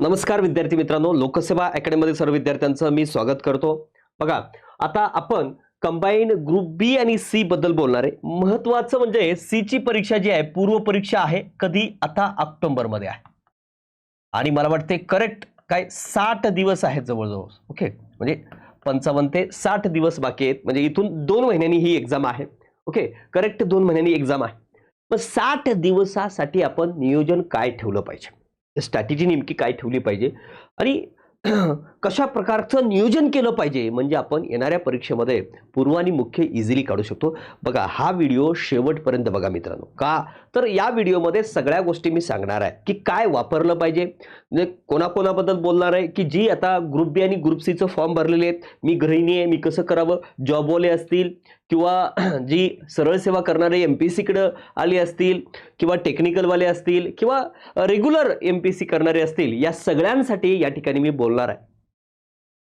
नमस्कार विद्यार्थी मित्रांनो, लोकसेवा अकॅडमीमध्ये सर्व विद्यार्थ्यांचं मी स्वागत करतो. बघा, आता आपण कंबाईन ग्रुप बी आणि सी बद्दल बोलणार आहे. महत्त्वाचं म्हणजे सी ची परीक्षा जी आहे, पूर्व परीक्षा आहे, कधी आता ऑक्टोबरमध्ये आहे. आणि मला वाटते करेक्ट काय 60 दिवस आहेत जवळजवळ. ओके, म्हणजे 55 ते 60 दिवस बाकी आहेत. म्हणजे इथून 2 महिन्यांनी ही एक्झाम आहे. ओके, करेक्ट 2 महिन्यांनी एक्झाम आहे. मग 60 दिवसासाठी आपण नियोजन काय ठेवलं पाहिजे, स्ट्रॅटेजी नेमकी काय ठेवली पाहिजे आणि कशा प्रकारचं नियोजन केलं पाहिजे, म्हणजे आपण येणाऱ्या परीक्षेमध्ये पूर्व आणि मुख्य इझिली काढू शकतो. बघा, हा व्हिडिओ शेवटपर्यंत बघा मित्रांनो. का तर या व्हिडिओमध्ये सगळ्या गोष्टी मी सांगणार आहे की काय वापरलं पाहिजे, म्हणजे कोणाकोणाबद्दल बोलणार आहे की जी आता ग्रुप बी आणि ग्रुप सीचं फॉर्म भरलेले आहेत. मी गृहिणी आहे, मी कसं करावं, जॉबवाले असतील किंवा जी सरळ सेवा करणारे MPSCकडे आले असतील किंवा टेक्निकलवाले असतील किंवा रेग्युलर MPSC करणारे असतील, या सगळ्यांसाठी या ठिकाणी मी बोलणार आहे.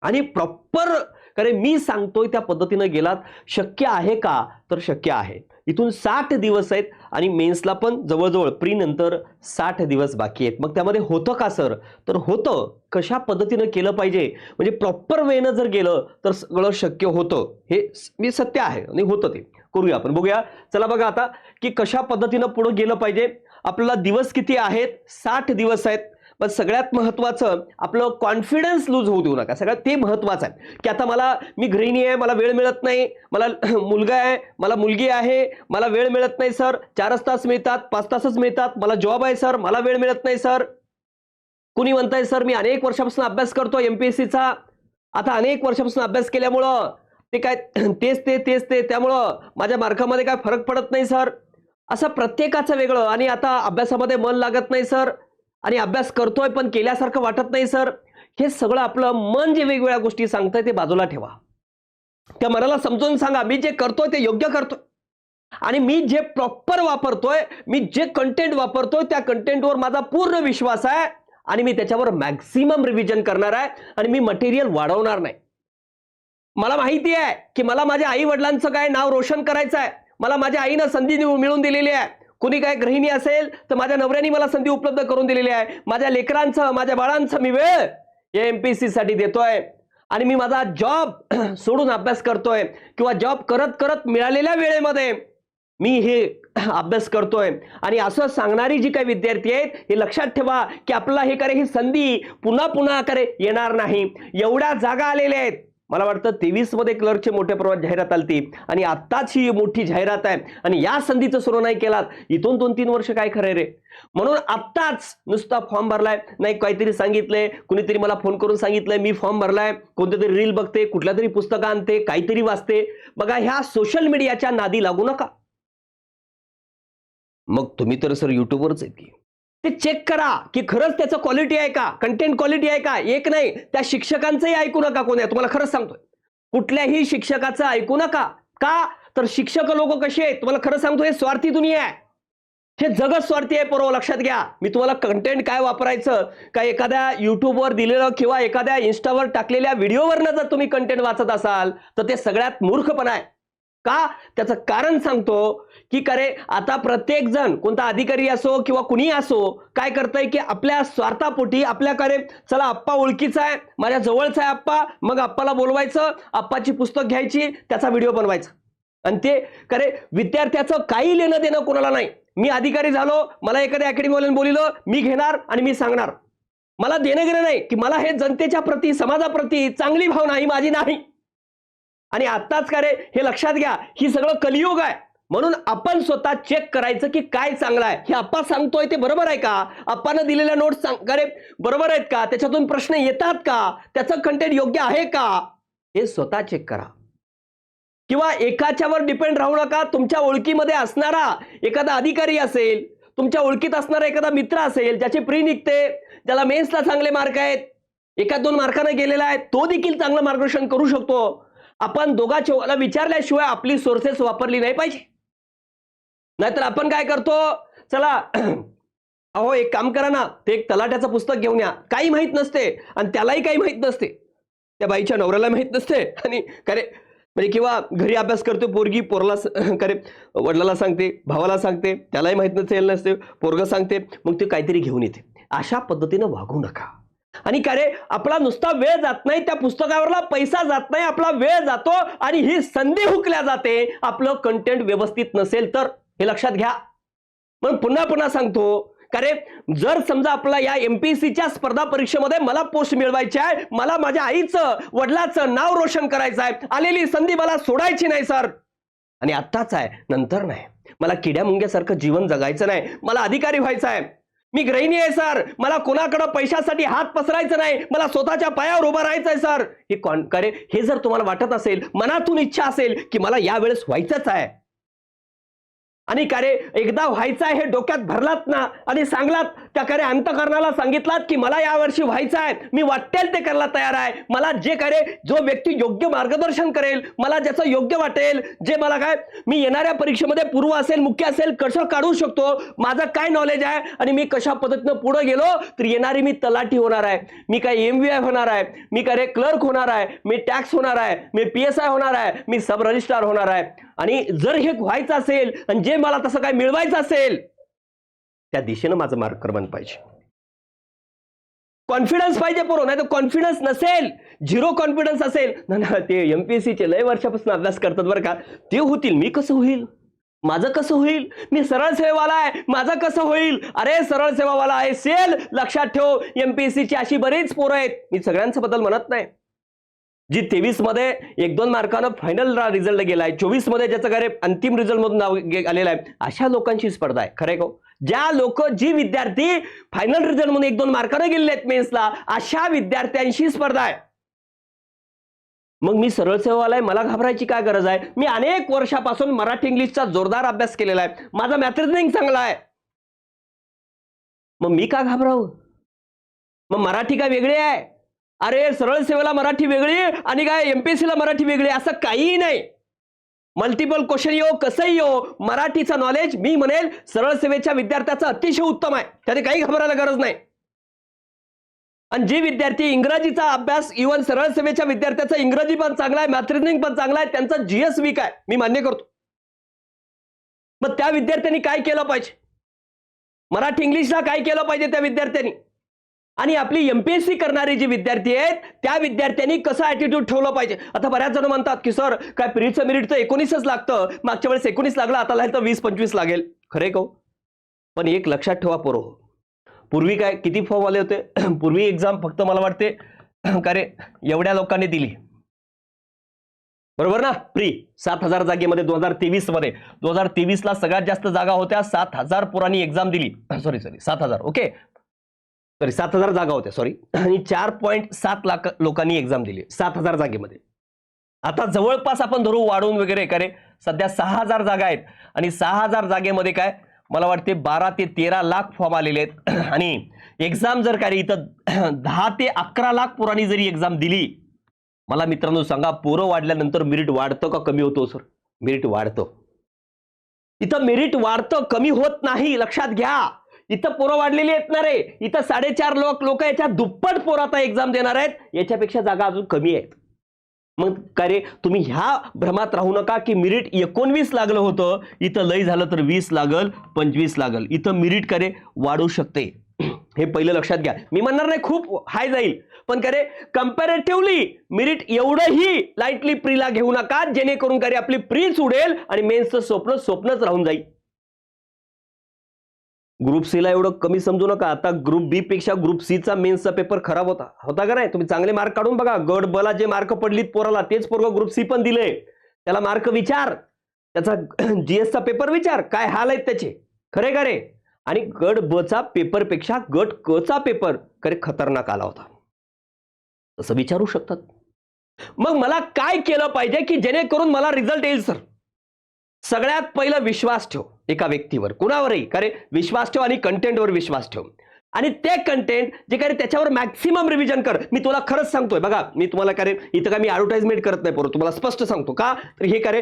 आणि प्रॉपर कारण मी सांगतोय त्या पद्धतीने गेलात शक्य आहे का, तर शक्य आहे. इथून 60 दिवस आहेत आणि मेन्सला पण जवळजवळ प्री नंतर 60 दिवस बाकी आहेत. मग त्यामध्ये होतं का सर, तर होतं. कशा पद्धतीने केलं पाहिजे, म्हणजे प्रॉपर वेनं जर गेलं तर सगळं शक्य होतं. हे मी सत्य आहे आणि होतं. ते करूया आपण, बघूया. चला बघा आता की कशा पद्धतीने पुढे गेलं पाहिजे. आपल्याला दिवस किती आहेत, 60 दिवस आहेत. पण सगळ्यात महत्त्वाचं आपलं कॉन्फिडन्स लूज होऊ देऊ नका. सगळ्यात ते महत्त्वाचं आहे की आता मी गृहिणी आहे, मला वेळ मिळत नाही, मला मुलगा आहे, मला मुलगी आहे, मला वेळ मिळत नाही सर. 4 तास मिळतात, 5 तासच मिळतात. मला जॉब आहे सर, मला वेळ मिळत नाही सर. कुणी म्हणताय सर मी अनेक वर्षापासून अभ्यास करतो MPSCचा, आता अनेक वर्षापासून अभ्यास केल्यामुळं ते काय तेच ते त्यामुळं माझ्या मार्कामध्ये काय फरक पडत नाही सर. असं प्रत्येकाचं वेगळं. आणि आता अभ्यासामध्ये मन लागत नाही सर, आणि अभ्यास करतोय पण केल्यासारखं वाटत नाही सर. हे सगळं आपलं मन जे वेगवेगळ्या गोष्टी सांगतंय ते बाजूला ठेवा. त्या मनाला समजून सांगा, मी जे करतोय ते योग्य करतोय आणि मी जे प्रॉपर वापरतोय, मी जे कंटेंट वापरतोय त्या कंटेंटवर माझा पूर्ण विश्वास आहे आणि मी त्याच्यावर मॅक्सिमम रिव्हिजन करणार आहे आणि मी मटेरियल वाढवणार नाही. मला माहिती आहे की मला माझ्या आई वडिलांचं काय नाव रोशन करायचं आहे. मला माझ्या आईनं संधी मिळवून दिलेली आहे. कुणी काय गृहिणी असेल तर माझ्या नवऱ्याने मला संधी उपलब्ध करून दिलेली आहे. माझ्या लेकरांचं, माझ्या बाळांचं मी वेळ या MPSC साठी देतोय आणि मी माझा जॉब सोडून अभ्यास करतोय किंवा जॉब करत करत मिळालेल्या वेळेमध्ये मी हे अभ्यास करतोय. आणि असं सांगणारी जी काही विद्यार्थी आहेत, हे लक्षात ठेवा की आपल्याला ही संधी पुन्हा पुन्हा येणार नाही. एवढ्या जागा आलेल्या आहेत. मला वाटतं 23 मध्ये क्लर्कचे मोठ्या प्रमाणात जाहिरात आलती आणि आत्ताच ही मोठी जाहिरात आहे आणि या संधीचं सुरू नाही केलात इथून 2-3 वर्ष काय खरंय रे. म्हणून आत्ताच नुसता फॉर्म भरलाय नाही, काहीतरी सांगितलंय, कुणीतरी मला फोन करून सांगितलंय मी फॉर्म भरलाय, कोणतेतरी रील बघते, कुठल्या तरी पुस्तकं आणते, काहीतरी वाचते. बघा, ह्या सोशल मीडियाच्या नादी लागू नका. मग तुम्ही तर सर युट्यूबवरच आहेत की, ते चेक करा की खरंच त्याचं क्वालिटी आहे का, कंटेंट क्वालिटी आहे का. एक नाही, त्या शिक्षकांचंही ऐकू नका. कोण आहे, तुम्हाला खरंच सांगतोय, कुठल्याही शिक्षकाचं ऐकू नका. का तर शिक्षक लोक कसे आहेत तुम्हाला खरं सांगतो, हे स्वार्थी दुनिया आहे. हे जगच स्वार्थी आहे पोरो, लक्षात घ्या. मी तुम्हाला कंटेंट काय वापरायचं, काय एखाद्या युट्यूबवर दिलेलं किंवा एखाद्या इन्स्टावर टाकलेल्या व्हिडिओवरनं जर तुम्ही कंटेंट वाचत असाल तर ते सगळ्यात मूर्खपणा आहे. का, त्याचं कारण सांगतो की करे आता प्रत्येक जण, कोणता अधिकारी असो किंवा कुणी असो, काय करतंय की आपल्या स्वार्थापोटी आपल्याकडे चला आप्पा ओळखीचा आहे, माझ्या जवळचा आहे आप्पा, मग आप्पाला बोलवायचं, आप्पाची पुस्तक घ्यायची, त्याचा व्हिडिओ बनवायचा. आणि ते करे विद्यार्थ्याचं काही लेणं देणं कोणाला नाही. मी अधिकारी झालो, मला एखाद्या अकॅडमीवाल्याने बोलिलं, मी घेणार आणि मी सांगणार. मला देणं घेणं नाही की मला हे जनतेच्या प्रती, समाजाप्रती चांगली भावना ही माझी नाही. आणि आत्ताच का रे, हे लक्षात घ्या, ही सगळं कलियुग आहे. म्हणून आपण स्वतः चेक करायचं की काय चांगलं आहे. हे आप्पा सांगतोय ते बरोबर आहे का, आप्पानं दिलेल्या नोट्स बरोबर आहेत का, त्याच्यातून प्रश्न येतात का, त्याचं कंटेंट योग्य आहे का, हे स्वतः चेक करा. किंवा एकाच्यावर डिपेंड राहू नका. तुमच्या ओळखीमध्ये असणारा एखादा अधिकारी असेल, तुमच्या ओळखीत असणारा एखादा मित्र असेल, ज्याची प्री निघते, ज्याला मेन्सला चांगले मार्क आहेत, 1-2 मार्काने गेलेला आहे, तो देखील चांगलं मार्गदर्शन करू शकतो. आपण दोघांना विचारल्याशिवाय आपली सोर्सेस वापरली नाही पाहिजे. नाहीतर आपण काय करतो, चला अहो एक काम करा ना, ते एक तलाट्याचं पुस्तक घेऊन या. काही माहित नसते आणि त्यालाही काही माहित नसते, त्या बाईच्या नवऱ्याला माहित नसते आणि खरे म्हणजे किंवा घरी अभ्यास करते पोरगी पोरला करे वडिलाला सांगते, भावाला सांगते, त्यालाही माहित नसते, पोरग सांगते, मग ते काहीतरी घेऊन येते. अशा पद्धतीनं वागू नका. आणि का रे आपला नुसता वेळ जात नाही, त्या पुस्तकावरला पैसा जात नाही, आपला वेळ जातो आणि ही संधी हुकल्या जाते आपलं कंटेंट व्यवस्थित नसेल तर. हे लक्षात घ्या. पण पुन्हा पुन्हा सांगतो का रे, जर समजा आपला या एमपीएससीच्या स्पर्धा परीक्षेमध्ये मला पोस्ट मिळवायची आहे, मला माझ्या आईचं वडिलाचं नाव रोशन करायचं आहे, आलेली संधी मला सोडायची नाही सर. आणि आत्ताच आहे, नंतर नाही. मला किड्या मुंग्यासारखं जीवन जगायचं नाही, मला अधिकारी व्हायचं आहे, मी गृहिणी आहे सर, मला कोणाकडे पैशासाठी हात पसरायचं नाही, मला स्वतःच्या पायावर उभं राहायचंय सर. हे करे हे जर तुम्हाला वाटत असेल, मनातून इच्छा असेल की मला यावेळेस व्हायचंच आहे, आणि का रे एकदा व्हायचं आहे हे डोक्यात भरलात ना आणि सांगलात त्या करे अंतःकरणाला सांगितलात की मला यावर्षी व्हायचं आहे, मी वाटेल ते करायला तयार आहे, मला जे करे जो व्यक्ती योग्य मार्गदर्शन करेल, मला ज्याचं योग्य वाटेल, जे मला काय मी येणाऱ्या परीक्षेमध्ये पूर्व असेल मुख्य असेल कसं काढू शकतो, माझं काय नॉलेज आहे आणि मी कशा पद्धतीनं पुढे गेलो तर येणारी मी तलाठी होणार आहे, मी काय एमव्हीआय होणार आहे, मी काय क्लर्क होणार आहे, मी टॅक्स होणार आहे, मी पीएसआय होणार आहे, मी सब रजिस्ट्रार होणार आहे. आणि जर हे व्हायचं असेल आणि जे मला तसं काय मिळवायचं असेल त्या दिशेनं माझं मार्गक्रमण पाहिजे. कॉन्फिडन्स पाहिजे पोरो, नाही तर कॉन्फिडन्स नसेल, झिरो कॉन्फिडन्स असेल ना, ते एमपीएससीचे लय वर्षापासून अभ्यास करतात बरं का, ते होतील, मी कसं होईल, माझं कसं होईल, मी सरळ सेवावाला आहे, माझं कसं होईल. अरे सरळ सेवावाला आहे सेल, लक्षात ठेव, एमपीएससीची अशी बरीच पोरं आहेत, मी सगळ्यांचं बद्दल म्हणत नाही, जी 23 मध्ये 1-2 मार्कानं फायनल रिझल्ट गेलाय, 24 मध्ये ज्याचं काय अंतिम रिझल्ट मधून नाव आलेलं आहे, अशा लोकांची स्पर्धा आहे. खरंय का? ज्या लोक जी विद्यार्थी फायनल रिझल्ट म्हणून 1-2 मार्कानं गेलेले आहेत मेन्सला, अशा विद्यार्थ्यांशी स्पर्धा आहे. मग मी सरळ सेवावाला आहे, मला घाबरायची काय गरज आहे, मी अनेक वर्षापासून मराठी इंग्लिशचा जोरदार अभ्यास केलेला आहे, माझा मॅथ रिजनिंग चांगला आहे, मग मी का घाबरावं, मग मराठी काय वेगळी आहे, अरे सरळ सेवेला मराठी वेगळी आणि काय एमपीएससीला मराठी वेगळी असं काहीही नाही. मल्टिपल क्वेश्चन येऊ कसंही येऊ, मराठीचं नॉलेज मी म्हणेल सरळ सेवेच्या विद्यार्थ्याचं अतिशय उत्तम आहे, त्याने काही घाबरायला गरज नाही. आणि जे विद्यार्थी इंग्रजीचा अभ्यास, इव्हन सरळ सेवेच्या विद्यार्थ्याचा इंग्रजी पण चांगला आहे, मॅथ रिजनिंग पण चांगला आहे, त्यांचा जीएस वीक आहे, मी मान्य करतो. मग त्या विद्यार्थ्यांनी काय केलं पाहिजे, मराठी इंग्लिशला काय केलं पाहिजे त्या विद्यार्थ्यांनी, आणि आपली एमपीएससी करणारे जे विद्यार्थी आहेत त्या विद्यार्थ्यांनी कसं ऍटिट्यूड ठेवलं पाहिजे. आता बऱ्याच जण म्हणतात की सर काय प्रीचं मेरिटचं 19च लागतं, मागच्या वेळेस 19 लागलं, आता लागेल तर 20-25 लागेल. खरे का? पण एक लक्षात ठेवा पोरो, पूर्वी काय किती फॉर्म आले होते, पूर्वी एक्झाम फक्त मला वाटते का रे एवढ्या लोकांनी दिली, बरोबर ना, प्री 7,000 जागेमध्ये 2023 मध्ये, 2023 ला सगळ्यात जास्त जागा होत्या, 7,000 पोरांनी एक्झाम दिली, सॉरी 7,000, ओके सॉरी 7,000 जागा होत्या, सॉरी, आणि 4.7 लाख लोकांनी एक्झाम दिली 7,000 जागेमध्ये. आता जवळपास आपण धरू वाढवून वगैरे करे सध्या 6,000 जागा आहेत, आणि 6,000 जागेमध्ये काय मला वाटते 12 ते 13 लाख फॉर्म आलेले आहेत. आणि एक्झाम जर काय इथं 10 ते 11 लाख पोरांनी जरी एक्झाम दिली, मला मित्रांनो सांगा पोरं वाढल्यानंतर मेरिट वाढतं का कमी होतो सर? मेरिट वाढतं. इथं मेरिट वाढतं, कमी होत नाही, लक्षात घ्या. इथं पोरं वाढलेली आहेत ना रे, इथं 4.5 लोक याच्या दुप्पट पोरं आता एक्झाम देणार आहेत, याच्यापेक्षा जागा अजून कमी आहेत. मग काय रे तुम्ही ह्या भ्रमात राहू नका की मेरिट 19 लागलं होतं, इथं लय झालं तर 20 लागल, 25 लागल, इथं मेरिट करे वाढू शकते, हे पहिलं लक्षात घ्या. मी म्हणणार नाही खूप हाय जाईल, पण करे कंपॅरेटिव्हली मेरिट एवढंही लाईटली प्रीला घेऊ नका, जेणेकरून करे आपली प्रीच उडेल आणि मेन्सचं स्वप्नच राहून जाईल. ग्रुप सी ला एवढं कमी समजू नका. आता ग्रुप बी पेक्षा ग्रुप सी चा मेन्सचा पेपर खराब होता का नाही? तुम्ही चांगले मार्क काढून बघा. गट ब ला जे मार्क पडलीत पोराला तेच पोरग ग्रुप सी पण दिले, त्याला मार्क विचार, त्याचा जीएस चा पेपर विचार, काय हाल आहेत त्याचे, खरे का रे? आणि गट ब चा पेपर पेक्षा गट क चा पेपर खरे खतरनाक आला होता, असं विचारू शकतात. मग मला काय केलं पाहिजे की जेणेकरून मला रिझल्ट येईल सर? सगळ्यात पहिलं विश्वास ठेव एका व्यक्तीवर, कुणावरही करे विश्वास ठेव आणि कंटेंटवर विश्वास ठेव, आणि ते कंटेंट जे काय त्याच्यावर मॅक्सिमम रिव्हिजन कर. मी तुला खरंच सांगतोय बघा, मी तुम्हाला करे इथं काय मी ऍडव्हर्टाइजमेंट करत नाही पोरं, तुम्हाला स्पष्ट सांगतो का, तर हे करे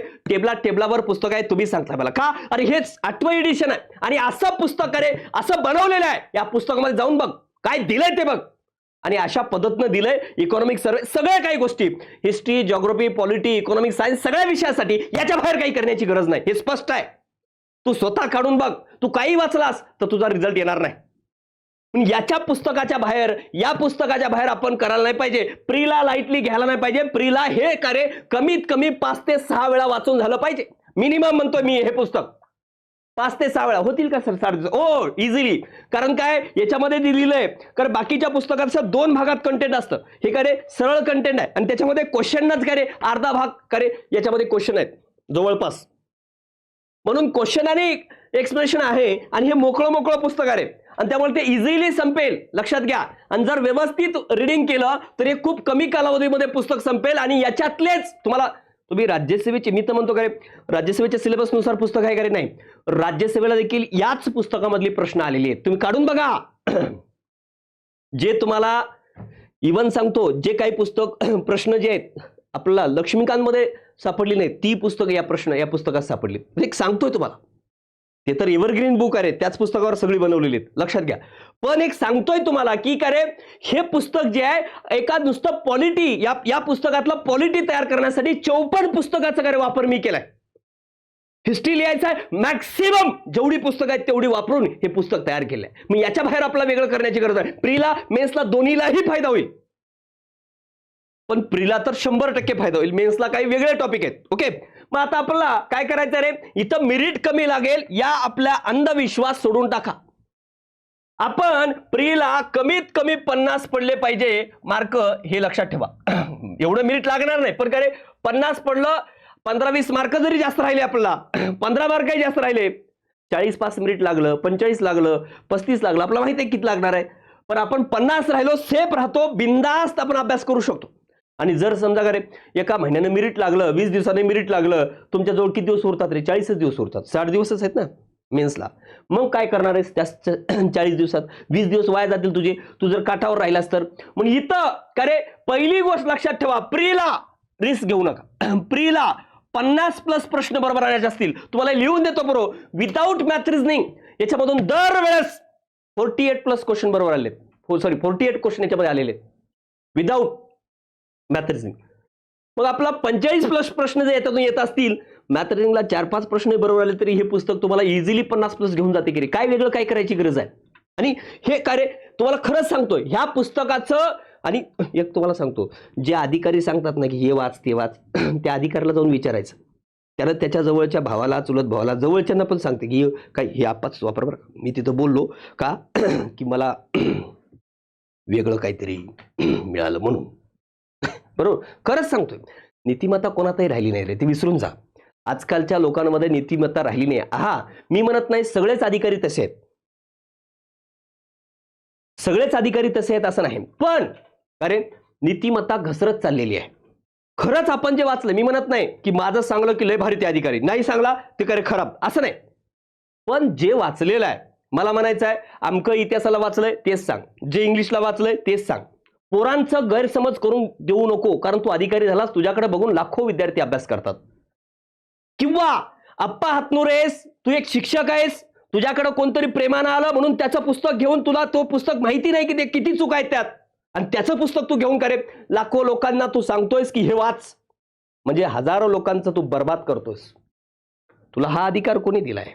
टेबलावर पुस्तक आहे, तुम्ही सांगता मला का, अरे हेच 8वं एडिशन आहे आणि असं पुस्तक करे असं बनवलेलं आहे, या पुस्तकामध्ये जाऊन बघ काय दिलंय ते बघ. आणि अशा पद्धतीनं दिलंय इकॉनॉमिक सर्वे, सगळ्या काही गोष्टी, history, geography, polity, economic science, सगळ्या विषयासाठी याच्या बाहेर काही करण्याची गरज नाही, हे स्पष्ट आहे. तू स्वतः काढून बघ, तू काही वाचलास तर तुझा रिझल्ट येणार नाही. पण याच्या पुस्तकाच्या बाहेर, या पुस्तकाच्या बाहेर आपण करायला नाही पाहिजे. प्रीला लाईटली घ्यायला नाही पाहिजे. प्रीला हे कार्य कमीत कमी 5 ते 6 वेळा वाचून झालं पाहिजे. मिनिमम म्हणतोय मी, हे पुस्तक 5 ते 6 वेळा होतील का सर? 7 ओ इझिली. कारण काय याच्यामध्ये दिलेलं आहे, कारण बाकीच्या पुस्तकाचं 2 भागात कंटेंट असतं, हे काय सरळ कंटेंट आहे आणि त्याच्यामध्ये क्वेश्चनच काय अर्धा भाग काय याच्यामध्ये क्वेश्चन आहेत जवळपास. म्हणून क्वेश्चन आणि एक्सप्लेनेशन आहे आणि हे मोकळं मोकळं पुस्तक आहे आणि त्यामुळे ते इझिली संपेल, लक्षात घ्या. आणि जर व्यवस्थित रीडिंग केलं तर हे खूप कमी कालावधीमध्ये पुस्तक संपेल. आणि याच्यातलेच तुम्ही राज्यसेवेचे, मी तर म्हणतो काय राज्यसेवेच्या सिलेबसनुसार पुस्तक आहे का नाही, राज्यसेवेला देखील याच पुस्तकामधली प्रश्न आलेली आहेत, तुम्ही काढून बघा. जे तुम्हाला इव्हन सांगतो, जे काही पुस्तक प्रश्न जे आहेत आपल्याला लक्ष्मीकांतमध्ये सापडली नाही, ती पुस्तकं या पुस्तकात सापडली. एक सांगतोय तुम्हाला, ते तर एव्हरग्रीन बुक आहे, त्याच पुस्तकावर सगळी बनवलेली आहेत, लक्षात घ्या. पण एक सांगतोय तुम्हाला की काय हे पुस्तक जे आहे, एका नुसतं पॉलिटी, या पुस्तकातला पॉलिटी तयार करण्यासाठी 54 पुस्तकाचा काय वापर मी केलाय. हिस्ट्री लिहायचा आहे, मॅक्सिमम जेवढी पुस्तकं आहेत तेवढी वापरून हे पुस्तक तयार केलंय. मग याच्या बाहेर आपल्याला वेगळं करण्याची गरज आहे. प्रीला, मेन्सला दोन्हीलाही फायदा होईल. पण प्रीला तर 100% फायदा होईल, मेन्सला काही वेगळे टॉपिक आहेत. ओके, मग आता आपल्याला काय करायचं रे, इथं मेरिट कमी लागेल या आपल्या अंधविश्वास सोडून टाका. आपण प्रीला कमीत कमी 50 पडले पाहिजे मार्क, हे लक्षात ठेवा. एवढं मेरिट लागणार नाही, पण काय 50 पडलं, 15-20 मार्क जरी जास्त राहिले, आपल्याला 15 मार्कही जास्त राहिले, 40-5 मेरिट लागलं, 45 लागलं, 35 लागलं, आपल्याला माहिती आहे किती लागणार आहे. पण आपण 50 राहिलो, सेफ राहतो, बिंदास्त आपण अभ्यास करू शकतो. आणि जर समजा का रे एका महिन्याने मेरिट लागलं, 20 दिवसाने मेरिट लागलं, तुमच्याजवळ किती दिवस उरतात रे? 40 दिवस उरतात, 60 दिवसच आहेत ना मेन्सला. मग काय करणार आहेस त्या 40 दिवसात? 20 दिवस वाया जातील तुझे, तू जर काठावर राहिलास तर. मग इथं का रे पहिली गोष्ट लक्षात ठेवा, प्रीला रिस्क घेऊ नका. प्रीला 50+ प्रश्न बरोबर आणायचे असतील, तुम्हाला लिहून देतो बरोबर, विदाऊट मॅथ रिझनिंग याच्यामधून दरवेळेस 48+ क्वेश्चन बरोबर आले. 48 क्वेश्चन याच्यामध्ये आलेले विदाऊट मॅथ रिझनिंग. मग आपला 45+ प्रश्न जे याच्यातून येत असतील, मॅथ रिझनिंगला 4-5 प्रश्न बरोबर आले तरी हे पुस्तक तुम्हाला इझिली 50+ घेऊन जाते की काय वेगळं काय करायची गरज आहे. आणि हे कार्य तुम्हाला खरंच सांगतोय, ह्या पुस्तकाचं. आणि एक तुम्हाला सांगतो, जे अधिकारी सांगतात ना की हे वाच ते वाच, त्या अधिकाऱ्याला जाऊन विचारायचं, त्याला त्याच्या जवळच्या भावाला, चुलत भावाला, जवळच्यांना पण सांगते की काय हे आपाच वापर बरं. मी तिथं बोललो का की मला वेगळं काहीतरी मिळालं म्हणून, बरोबर. खरंच सांगतोय, नीतिमत्ता कोणातही राहिली नाही रे, ती विसरून जा. आजकालच्या लोकांमध्ये नीतिमत्ता राहिली नाही. मी म्हणत नाही सगळेच अधिकारी तसे आहेत, सगळेच अधिकारी तसे आहेत असं नाही, पण अरे नीतिमत्ता घसरत चाललेली आहे. खरंच आपण जे वाचलं, मी म्हणत नाही की माझं सांगलं की लय भारी ते अधिकारी, नाही सांगला ते करे खराब, असं नाही. पण जे वाचलेलं आहे, मला म्हणायचं आहे आमकं इतिहासाला वाचलंय तेच सांग, जे इंग्लिशला वाचलंय तेच सांग. पोरांचं गैरसमज करून देऊ नको, कारण तू अधिकारी झालास, तुझ्याकडे बघून लाखो विद्यार्थी अभ्यास करतात. किंवा अप्पा हातनुरेस, तू एक शिक्षक आहेस, तुझ्याकडे कोणतरी प्रेमानं आलं म्हणून त्याचं पुस्तक घेऊन तुला तो पुस्तक माहिती नाही की ते किती चूक आहेत त्यात, आणि त्याचं पुस्तक तू घेऊन करे लाखो लोकांना तू सांगतोयस की हे वाच, म्हणजे हजारो लोकांचं तू बर्बाद करतोयस. तुला हा अधिकार कोणी दिलाय?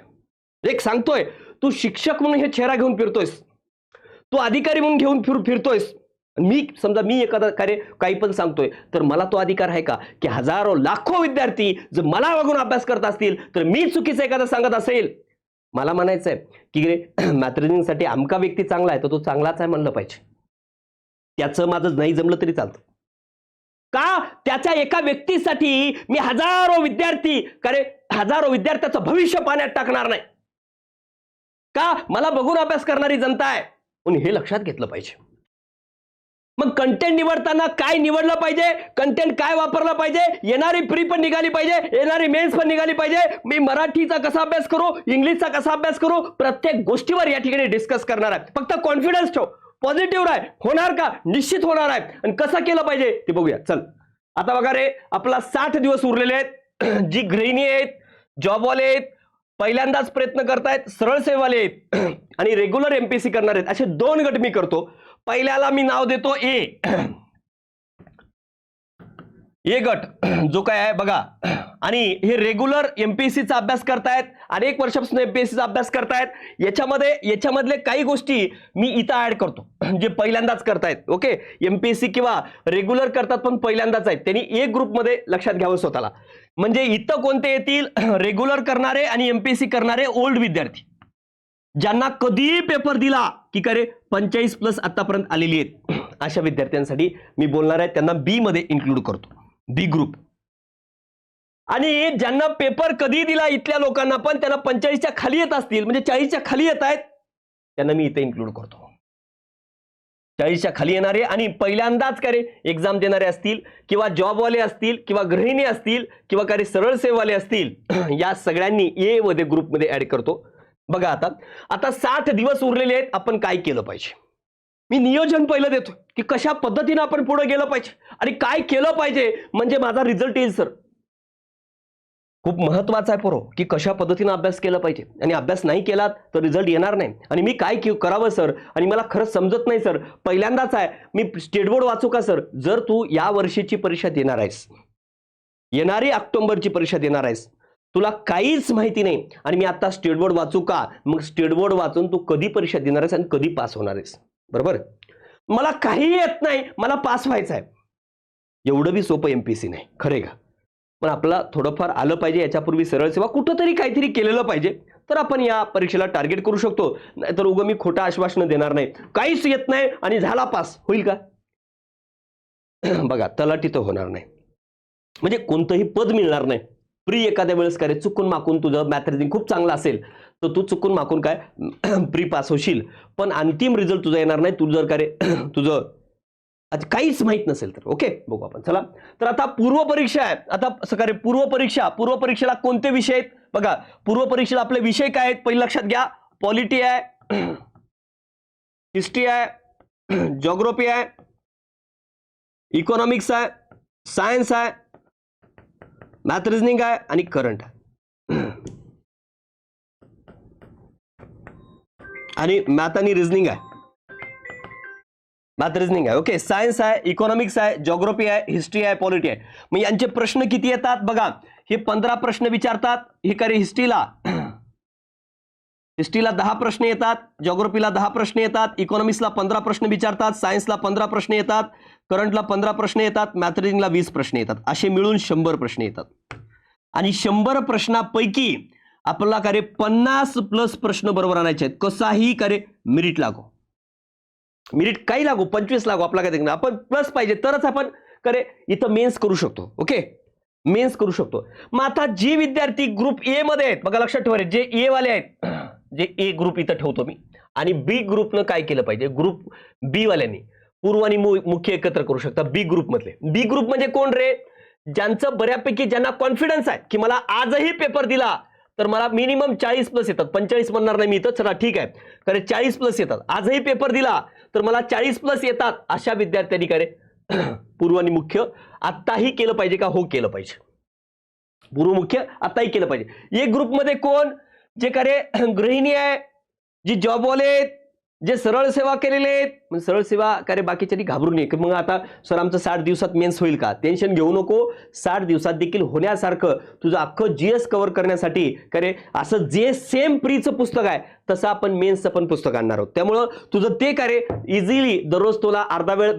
एक सांगतोय, तू शिक्षक म्हणून हे चेहरा घेऊन फिरतोयस, तू अधिकारी म्हणून घेऊन फिरतोयस. मी समजा मी एखादा कार्य काही पण सांगतोय, तर मला तो अधिकार आहे का की हजारो लाखो विद्यार्थी जर मला बघून अभ्यास करत असतील तर मी चुकीचं एखादा सांगत असेल, मला म्हणायचंय की मॅथ रिझनिंगसाठी आमका व्यक्ती चांगला आहे तर तो चांगलाच आहे म्हणलं पाहिजे. त्याचं माझं नाही जमलं तरी चालतं का? त्याच्या एका व्यक्तीसाठी मी हजारो विद्यार्थ्याचं भविष्य पाण्यात टाकणार नाही का? मला बघून अभ्यास करणारी जनता आहे, म्हणून हे लक्षात घेतलं पाहिजे. मग कंटेंट निवडताना काय निवडलं पाहिजे, कंटेंट काय वापरलं पाहिजे, येणारी प्री पण निघाली पाहिजे, येणारी मेन्स पण निघाली पाहिजे, मी मराठीचा कसा अभ्यास करू, इंग्लिशचा कसा अभ्यास करू, प्रत्येक गोष्टीवर या ठिकाणी डिस्कस करणार आहे. फक्त कॉन्फिडन्स ठेव, पॉझिटिव्ह राह, होणार का? निश्चित होणार आहे. आणि कसं केलं पाहिजे ते बघूया. चल आता बघा रे, आपला 60 दिवस उरलेले आहेत. जी गृहिणी आहेत, जॉबवाले आहेत, पहिल्यांदाच प्रयत्न करतायत, सरळ सेवाले आहेत आणि रेग्युलर एमपीएससी करणार आहेत, असे 2 गट मी करतो. पहिल्याला मी नाव देतो ए. ए गट जो काय आहे बघा, आणि हे रेग्युलर एमपीएससीचा अभ्यास करतायत, अनेक वर्षापासून एमपीएससीचा अभ्यास करतायत. याच्यामधले काही गोष्टी मी इथं ऍड करतो जे पहिल्यांदाच करतायत. ओके, एमपीएससी किंवा रेग्युलर करतात पण पहिल्यांदाच आहेत, त्यांनी एक ग्रुपमध्ये लक्षात घ्यावं स्वतःला. म्हणजे इथं कोणते येतील, रेग्युलर करणारे आणि एमपीएससी करणारे ओल्ड विद्यार्थी, ज्यांना कधी पेपर दिला की करे 45+ आतापर्यंत आलेली आहेत, अशा विद्यार्थ्यांसाठी मी बोलणार आहे. त्यांना बी मध्ये इन्क्लूड करतो, बी ग्रुप. आणि ज्यांना पेपर कधी दिला इथल्या लोकांना पण त्यांना 45च्या खाली येत असतील, म्हणजे 40च्या खाली येत आहेत, त्यांना मी इथे इन्क्लूड करतो. 40च्या खाली येणारे आणि पहिल्यांदाच करे एक्झाम देणारे असतील, किंवा जॉबवाले असतील, किंवा गृहिणी असतील, किंवा काही सरळ सेवाले असतील, या सगळ्यांनी ए मध्ये ग्रुपमध्ये ऍड करतो. बघा आता 60 दिवस उरलेले आहेत. आपण काय केलं पाहिजे, मी नियोजन पहिलं देतो की कशा पद्धतीने आपण पुढे गेलं पाहिजे आणि काय केलं पाहिजे म्हणजे माझा रिझल्ट येईल. सर खूप महत्वाचं आहे पोरो की कशा पद्धतीने अभ्यास केला पाहिजे, आणि अभ्यास नाही केलात तर रिझल्ट येणार नाही. आणि मी काय करावं सर, आणि मला खरंच समजत नाही सर, पहिल्यांदाच आहे, मी स्टेट बोर्ड वाचू का सर? जर तू या वर्षीची परीक्षा देणार आहेस, येणारी ऑक्टोबरची परीक्षा देणार आहेस, तुला काहीच माहिती नाही आणि मी आता स्टेट बोर्ड वाचू का, मग स्टेट बोर्ड वाचून तू कधी परीक्षा देणार आहेस आणि कधी पास होणार आहेस? बरोबर, मला काही येत नाही, मला पास व्हायचं आहे, एवढं बी सोपं एमपीएससी नाही, खरे का? पण आपल्याला थोडंफार आलं पाहिजे. याच्यापूर्वी सरळ सेवा कुठंतरी काहीतरी केलेलं पाहिजे, तर आपण या परीक्षेला टार्गेट करू शकतो. नाहीतर उगं मी खोटा आश्वासन देणार नाही, काहीच येत नाही आणि झाला पास, होईल का? बघा, तलाठी तर होणार नाही, म्हणजे कोणतंही पद मिळणार नाही. प्री एखाद्या वेळेस काय चुकून माकून तुझं मॅथ रिझनिंग खूप चांगलं असेल तर तू चुकून माकून काय प्री पास होशील, पण अंतिम रिझल्ट तुझा येणार नाही. तू जर काय तुझं काहीच माहित नसेल तर. ओके, बघू आपण. चला, तर आता पूर्व परीक्षा आहे. आता सकाळी पूर्व परीक्षेला कोणते विषय आहेत बघा. पूर्व परीक्षेला आपले विषय काय आहेत पहिलं लक्षात घ्या. पॉलिटी आहे, हिस्ट्री आहे, जिओग्राफी आहे, इकॉनॉमिक्स आहे, सायन्स आहे, मॅथ रिझनिंग आहे आणि करंट आहे. आणि मॅथ आणि रिझनिंग आहे, मॅथ रिझनिंग आहे. ओके, सायन्स आहे, इकॉनॉमिक्स आहे, जिओग्राफी आहे, हिस्ट्री आहे, पॉलिटी आहे. मग यांचे प्रश्न किती येतात बघा. हे 15 प्रश्न विचारतात. हे काय हिस्ट्रीला 10 प्रश्न येतात, जिओग्राफीला 10 प्रश्न येतात, इकॉनॉमिक्सला 15 प्रश्न विचारतात, सायन्सला 15 प्रश्न येतात, करंटला 15 प्रश्न येतात, मॅथ रिझनिंगला 20 प्रश्न येतात. असे मिळून 100 प्रश्न येतात. आणि 100 प्रश्नापैकी आपल्याला काय 50+ प्रश्न बरोबर आणायचे आहेत. कसाही करे मेरिट लागो, मेरिट काही लागू, 25 लागू, आपला काय देखील आपण प्लस पाहिजे तरच आपण करे इथं मेन्स करू शकतो. ओके, मेन्स करू शकतो. मग आता जे विद्यार्थी ग्रुप ए मध्ये आहेत बघा, लक्षात ठेवा, जे ए वाले आहेत, जे ए ग्रुप इथं ठेवतो मी, आणि बी ग्रुपनं काय केलं पाहिजे, ग्रुप बी वाल्यांनी पूर्व आणि मुख्य एकत्र करू शकता. बी ग्रुप मधले, बी ग्रुप म्हणजे कोण रे, ज्यांचं बऱ्यापैकी ज्यांना कॉन्फिडन्स आहे की मला आजही पेपर दिला तर मला मिनिमम 40+ येतात. 45 म्हणणार नाही मी इथं, चला ठीक आहे, कारण 40+ येतात. आजही पेपर दिला तर मला 40+ येतात. अशा विद्यार्थ्यांनी काय पूर्व आणि मुख्य आत्ताही केलं पाहिजे का? हो, केलं पाहिजे. पूर्व मुख्य आत्ताही केलं पाहिजे. एक ग्रुपमध्ये कोण, जे करे गृहिणी आहे, जी जॉबवाले आहेत, जे सरळ सेवा केलेले आहेत. सरळ सेवा करे बाकीच्या घाबरू नये, मग आता सर आमचं 60 दिवसात मेन्स होईल का? टेन्शन घेऊ नको. 60 दिवसात देखील होण्यासारखं तुझं अख्खं जीएस कव्हर करण्यासाठी करे असं जे सेम प्रीचं पुस्तक आहे तसं आपण मेन्सचं पण पुस्तक आणणार आहोत. त्यामुळं तुझं ते करे इझिली दररोज तुला अर्धा वेळ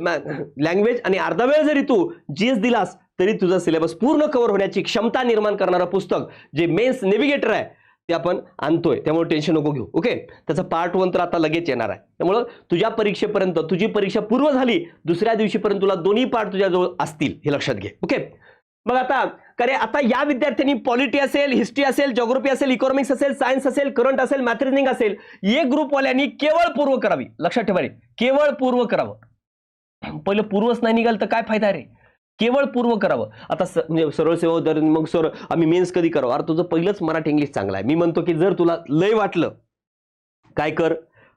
लँग्वेज आणि अर्धा वेळ जरी तू जीएस दिलास तरी तुझा सिलेबस पूर्ण कव्हर होण्याची क्षमता निर्माण करणारं पुस्तक जे मेन्स नेव्हिगेटर आहे ते आपण आणतोय. त्यामुळे टेन्शन नको घेऊ. ओके, त्याचं पार्ट 1 तर आता लगेच येणार आहे. त्यामुळं तुझ्या परीक्षेपर्यंत, तुझी परीक्षा पूर्व झाली दुसऱ्या दिवशीपर्यंत तुला दोन्ही पार्ट तुझ्याजवळ असतील, हे लक्षात घे. ओके, मग आता या विद्यार्थ्यांनी पॉलिटी असेल, हिस्ट्री असेल, जिओग्राफी असेल, इकॉनॉमिक्स असेल, सायन्स असेल, करंट असेल, मॅथ रिझनिंग असेल, एक ग्रुपवाल्यांनी केवळ पूर्व करावी. लक्षात ठेवा रे, केवळ पूर्व करावं. पहिलं पूर्वच नाही निघाल तर काय फायदा रे, केवळ पूर्व करावं. आता म्हणजे सरळ सेवा, मग सर आम्ही मेन्स कधी करावं? अरे तुझं पहिलंच मराठी इंग्लिश चांगला आहे. मी म्हणतो की जर तुला लय वाटलं, काय कर,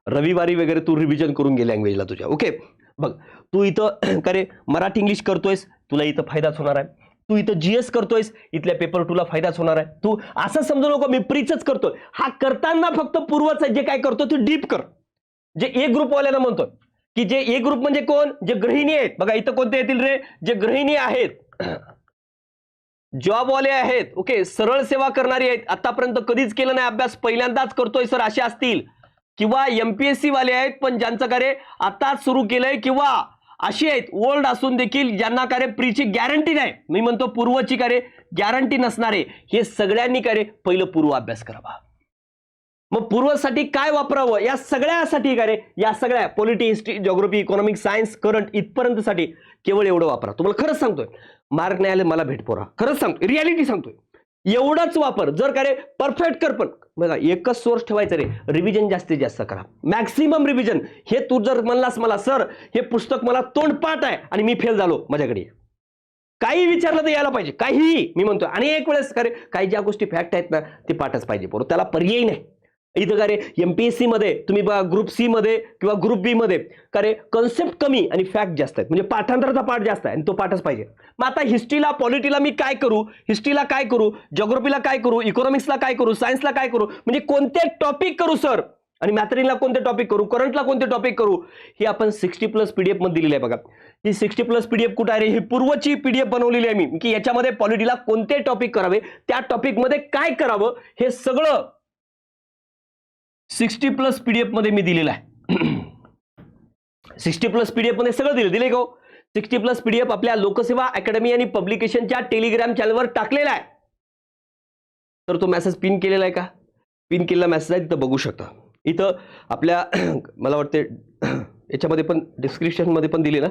रविवारी वगैरे तू रिव्हिजन करून घे लँग्वेजला तुझ्या. ओके, बघ तू इथं करे मराठी इंग्लिश करतोयस, तुला इथं फायदाच होणार आहे. तू इथं जीएस करतोयस, इथल्या पेपर तुला फायदाच होणार आहे. तू असं समजू नको मी प्रीचच करतोय. हा करताना फक्त पूर्वच जे काय करतो ते डीप कर, जे ए ग्रुपवाल्याला म्हणतोय. की जे ए ग्रुप म्हणजे कोण, जे गृहिणी आहेत. बघा इथं कोणते येतील रे, जे गृहिणी आहेत, जॉबवाले आहेत, ओके, सरळ सेवा करणारी आहेत, आतापर्यंत कधीच केलं नाही अभ्यास, पहिल्यांदाच करतोय सर असे असतील, किंवा एमपीएससी वाले आहेत पण ज्यांचं कार्य आताच सुरू केलंय, किंवा अशी आहेत ओल्ड असून देखील ज्यांना कार्य प्रीची गॅरंटी नाही, मी म्हणतो पूर्वची कार्य गॅरंटी नसणारे, हे सगळ्यांनी कार्य पहिलं पूर्व अभ्यास करावा. मग पूर्वसाठी काय वापरावं, या सगळ्यासाठी काय रे, या सगळ्या polity, history, geography, economic, science, current इथपर्यंतसाठी केवळ एवढं वापरा. तुम्हाला खरंच सांगतोय, मार्क नाही आले मला भेट पोरा, खरंच सांगतोय, रियालिटी सांगतोय, एवढंच वापर. जर का रे परफेक्ट कर, पण बघा एकच सोर्स ठेवायचं रे, रिव्हिजन जास्तीत जास्त करा, मॅक्सिमम रिव्हिजन. हे तू जर म्हणलास मला सर हे पुस्तक मला तोंडपाठ आहे आणि मी फेल झालो, माझ्याकडे काही विचारलं तर यायला पाहिजे, काहीही मी म्हणतो. आणि एक वेळेस का रे काही ज्या गोष्टी फॅक्ट आहेत ना ते पाठच पाहिजे, बरोबर, त्याला पर्याय नाही. इथं का रे एमपीएससी मध्ये तुम्ही बघा, ग्रुप सी मध्ये किंवा ग्रुप बी मध्ये का रे कॉन्सेप्ट कमी आणि फॅक्ट जास्त आहेत, म्हणजे पाठांतराचा पाठ जास्त आहे आणि तो पाठच पाहिजे. मग आता हिस्ट्रीला, पॉलिटीला मी काय करू, हिस्ट्रीला काय करू, जिओग्राफीला काय करू, इकॉनॉमिक्सला काय करू, सायन्सला काय करू, म्हणजे कोणते टॉपिक करू सर, आणि मॅथरीला कोणते टॉपिक करू, करंटला कोणते टॉपिक करू, हे आपण 60+ पीडीएफ मध्ये दिलेलं आहे. बघा ही 60+ पीडीएफ कुठे आहे, ही पूर्वची पीडीएफ बनवलेली आहे मी, की याच्यामध्ये पॉलिटीला कोणते टॉपिक करावे, त्या टॉपिक मध्ये काय करावं, हे सगळं 60+ पीडीएफ मध्ये मी दिलेलं आहे. 60+ पीडीएफ मध्ये सगळं दिले का? 60+ पीडीएफ आपल्या लोकसेवा अकॅडमी आणि पब्लिकेशनच्या टेलिग्राम चॅनलवर टाकलेला आहे. तर तो मेसेज पिन केलेला आहे का? पिन केलेला मेसेज आहे, तिथं बघू शकता. इथं आपल्या मला वाटते याच्यामध्ये पण डिस्क्रिप्शन मध्ये पण दिले ना,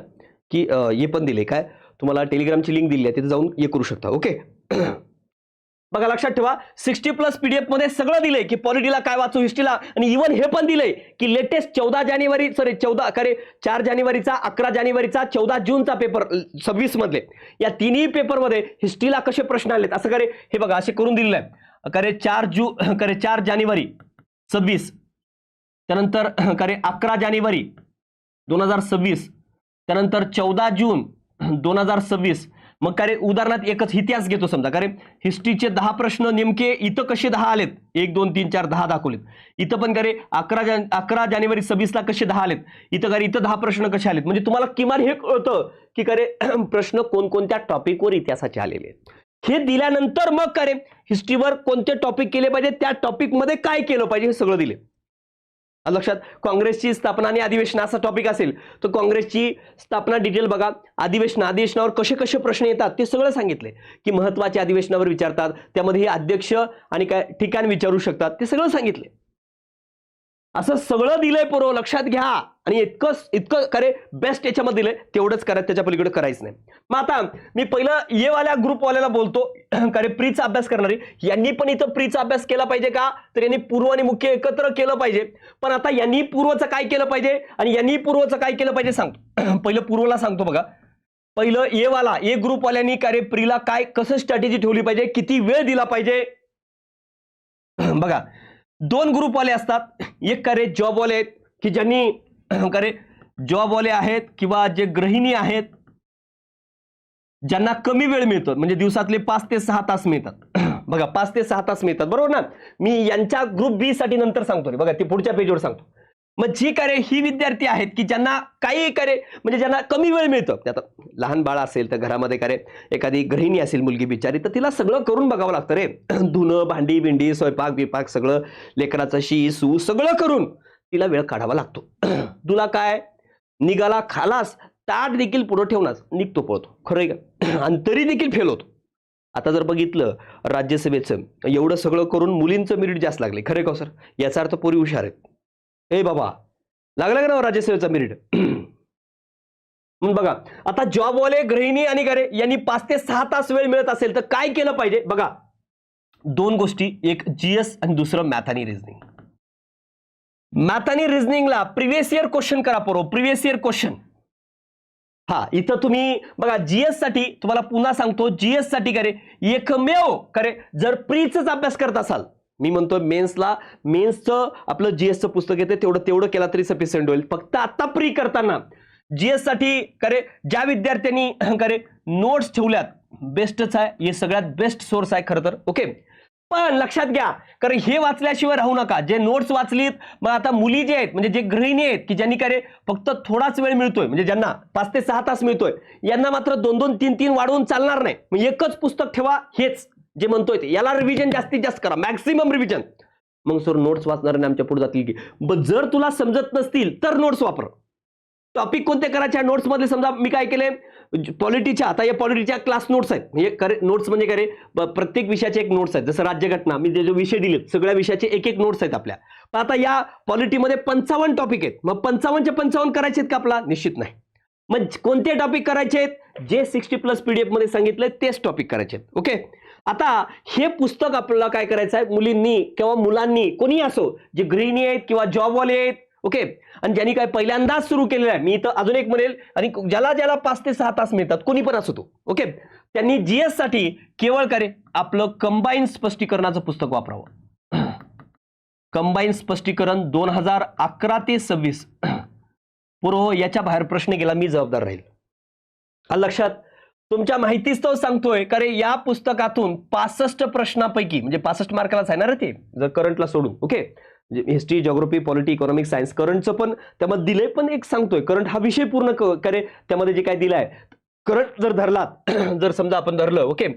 की हे पण दिले काय, तुम्हाला टेलिग्रामची लिंक दिली आहे, तिथे जाऊन हे करू शकता. ओके, बघा लक्षात ठेवा, 60+ पीडीएफ मध्ये सगळं दिलंय की पॉलिटीला काय वाचू, हिस्ट्रीला, आणि इव्हन हे पण दिलंय की लेटेस्ट 14 जानेवारी 4 जानेवारीचा, 11 जानेवारीचा, 14 जूनचा पेपर 26 मधले, या तिन्ही पेपर मध्ये हिस्ट्रीला कसे प्रश्न आलेत असं करे, हे बघा असे करून दिलेलं आहे. करे 4 जानेवारी 26, त्यानंतर करे 11 जानेवारी 2026, त्यानंतर 14 जून 2026. मग काय रे, उदाहरणार्थ एकच इतिहास घेतो समजा, का रे हिस्ट्रीचे 10 प्रश्न नेमके इथं कसे 10 आलेत, 1 2 3 4 10 दाखवलेत. इथं पण का रे 11 जानेवारी 26 ला कसे 10 आलेत, इथं का रे इथं 10 प्रश्न कसे आलेत, म्हणजे तुम्हाला किमान हे कळतं की का रे प्रश्न कोणकोणत्या टॉपिकवर इतिहासाचे आलेले आहेत. हे दिल्यानंतर मग का रे हिस्ट्रीवर कोणते टॉपिक केले पाहिजे, त्या टॉपिक मध्ये काय केलं पाहिजे, हे सगळं दिले. लक्षात, काँग्रेसची स्थापना आणि अधिवेशन असा टॉपिक असेल तर काँग्रेसची स्थापना डिटेल बघा, अधिवेशनावर कसे कसे प्रश्न येतात ते सगळं सांगितले, की महत्त्वाचे अधिवेशनावर विचारतात, त्यामध्ये हे अध्यक्ष आणि काय ठिकाण विचारू शकतात, ते सगळं सांगितले. असं सगळं दिलंय पोरं, लक्षात घ्या. आणि इतकं करे बेस्ट याच्यामध्ये दिलंय, तेवढंच करा, त्याच्या पलीकडे करायचं नाही. मग आता मी पहिलं ये वाल्या ग्रुपवाल्याला बोलतो, करे प्रीचा अभ्यास करणारे यांनी पण इथं प्रीचा अभ्यास केला पाहिजे का, तर यांनी पूर्व आणि मुख्य एकत्र केलं पाहिजे. पण आता यांनी पूर्वचं काय केलं पाहिजे आणि यांनी पूर्वचं काय केलं पाहिजे सांगतो. पहिलं पूर्वला सांगतो बघा. पहिलं ए ग्रुपवाल्यांनी कार्य प्रीला काय कसं स्ट्रॅटेजी ठेवली पाहिजे, किती वेळ दिला पाहिजे. बघा 2 ग्रुपवाले असतात, एक कार्य जॉबवाले आहेत की ज्यांनी कार्य जॉबवाले आहेत किंवा जे गृहिणी आहेत ज्यांना कमी वेळ मिळतो, म्हणजे दिवसातले 5 ते 6 तास मिळतात. बघा 5 ते 6 तास मिळतात, बरोबर ना. मी यांच्या ग्रुप बी साठी नंतर सांगतो, बघा ते पुढच्या पेजवर सांगतो. मग जी कार्य ही विद्यार्थी आहेत की ज्यांना काही कार्य म्हणजे ज्यांना कमी वेळ मिळतं, आता लहान बाळ असेल तर घरामध्ये कार्य एखादी गृहिणी असेल मुलगी बिचारी, तर तिला सगळं करून बघावं लागतं रे, धुणं भांडी बिंडी स्वयंपाक बिपाक सगळं, लेकराचं शी सू सगळं करून तिला वेळ काढावा लागतो. तुला काय निघाला खालास ताट देखील पुढे ठेवणार, निघतो पळतो, खरं आहे का, आणि तरी देखील फेल होतो. आता जर बघितलं राज्यसभेचं एवढं सगळं करून मुलींचं मेरिट जास्त लागले, खरे का सर, याचा अर्थ पोरी हुशार आहेत. ए बाबा लागला का ना राज्यसभेचा मेरिट. बघा आता जॉबवाले गृहिणी आणि करे यांनी 5 ते 6 तास वेळ मिळत असेल तर काय केलं पाहिजे. बघा 2 गोष्टी, एक जीएस आणि दुसरं मॅथ आणि रिझनिंग. मॅथ आणि रिझनिंगला प्रिव्हियस इयर क्वेश्चन करा पोरो, प्रिव्हियस इयर क्वेश्चन. हा इथं तुम्ही बघा जीएस साठी तुम्हाला पुन्हा सांगतो, जीएस साठी करे एकमेव करे जर प्रीचाच अभ्यास करत असाल, मी म्हणतो मेन्सचं आपलं जीएसचं पुस्तक येते तेवढं केला तरी सफिशियंट होईल. फक्त आता प्री करताना जीएस साठी करे ज्या विद्यार्थ्यांनी करे नोट्स ठेवल्यात बेस्टच आहे, हे सगळ्यात बेस्ट सोर्स आहे खरं तर. ओके, पण लक्षात घ्या, कारण हे वाचल्याशिवाय राहू नका. जे नोट्स वाचलीत, मग आता मुली जे आहेत म्हणजे जे गृहिणी आहेत की ज्यांनी काय फक्त थोडाच वेळ मिळतोय, म्हणजे ज्यांना 5 ते 6 तास मिळतोय, यांना मात्र 2-2 3-3 वाढवून चालणार नाही. मग एकच पुस्तक ठेवा, हेच जे म्हणतोय ते. याला रिव्हिजन जास्तीत जास्त करा, मॅक्सिमम रिव्हिजन. मग सर नोट्स वाचणारे आमच्या पुढे जातील की, जर तुला समजत नसतील तर नोट्स वापर. टॉपिक कोणते करायचे नोट्स मध्ये? समजा मी काय केले, पॉलिटीच्या, आता या पॉलिटीच्या क्लास नोट्स आहेत. म्हणजे नोट्स म्हणजे काय रे, प्रत्येक विषयाचे एक नोट्स आहेत. जसं राज्यघटना मी जे विषय दिलेत सगळ्या विषयाचे एक एक नोट्स आहेत आपल्या. पण आता या पॉलिटीमध्ये 55 टॉपिक आहेत. मग 55चे 55 करायचे आहेत का आपला? निश्चित नाही. मग कोणते टॉपिक करायचे आहेत? जे 60+ PDF मध्ये सांगितलंय तेच टॉपिक करायचे आहेत. ओके. आता हे पुस्तक आपल्याला काय करायचं आहे, मुलींनी किंवा मुलांनी, कोणी असो, जे गृहिणी आहेत किंवा जॉबवाले आहेत, ओके, आणि ज्यांनी काय पहिल्यांदाच सुरू केलेलं आहे, मी इथं अजून एक म्हणेल, आणि ज्याला ज्याला 5 ते 6 तास मिळतात, कोणी पण असो तो, ओके, त्यांनी जीएस साठी केवळ काय आपलं कंबाईन स्पष्टीकरणाचं पुस्तक वापरावं. कंबाईन स्पष्टीकरण 2011 ते 26 पूर्व, याच्या बाहेर प्रश्न गेला मी जबाबदार राहील. लक्षात, तुमच्या माहितीस्तव सांगतोय का रे, या पुस्तकातून 65 प्रश्नापैकी, म्हणजे 65 मार्कालाच आहे ना रे ते, जर करंटला सोडून, okay, history, geography, polity, economic, science, करंटचं पण त्यामध्ये दिलंय. पण एक सांगतोय, करंट हा विषय पूर्ण करे त्यामध्ये जे काय दिलाय, करंट जर धरलात, जर समजा आपण धरलं, ओके,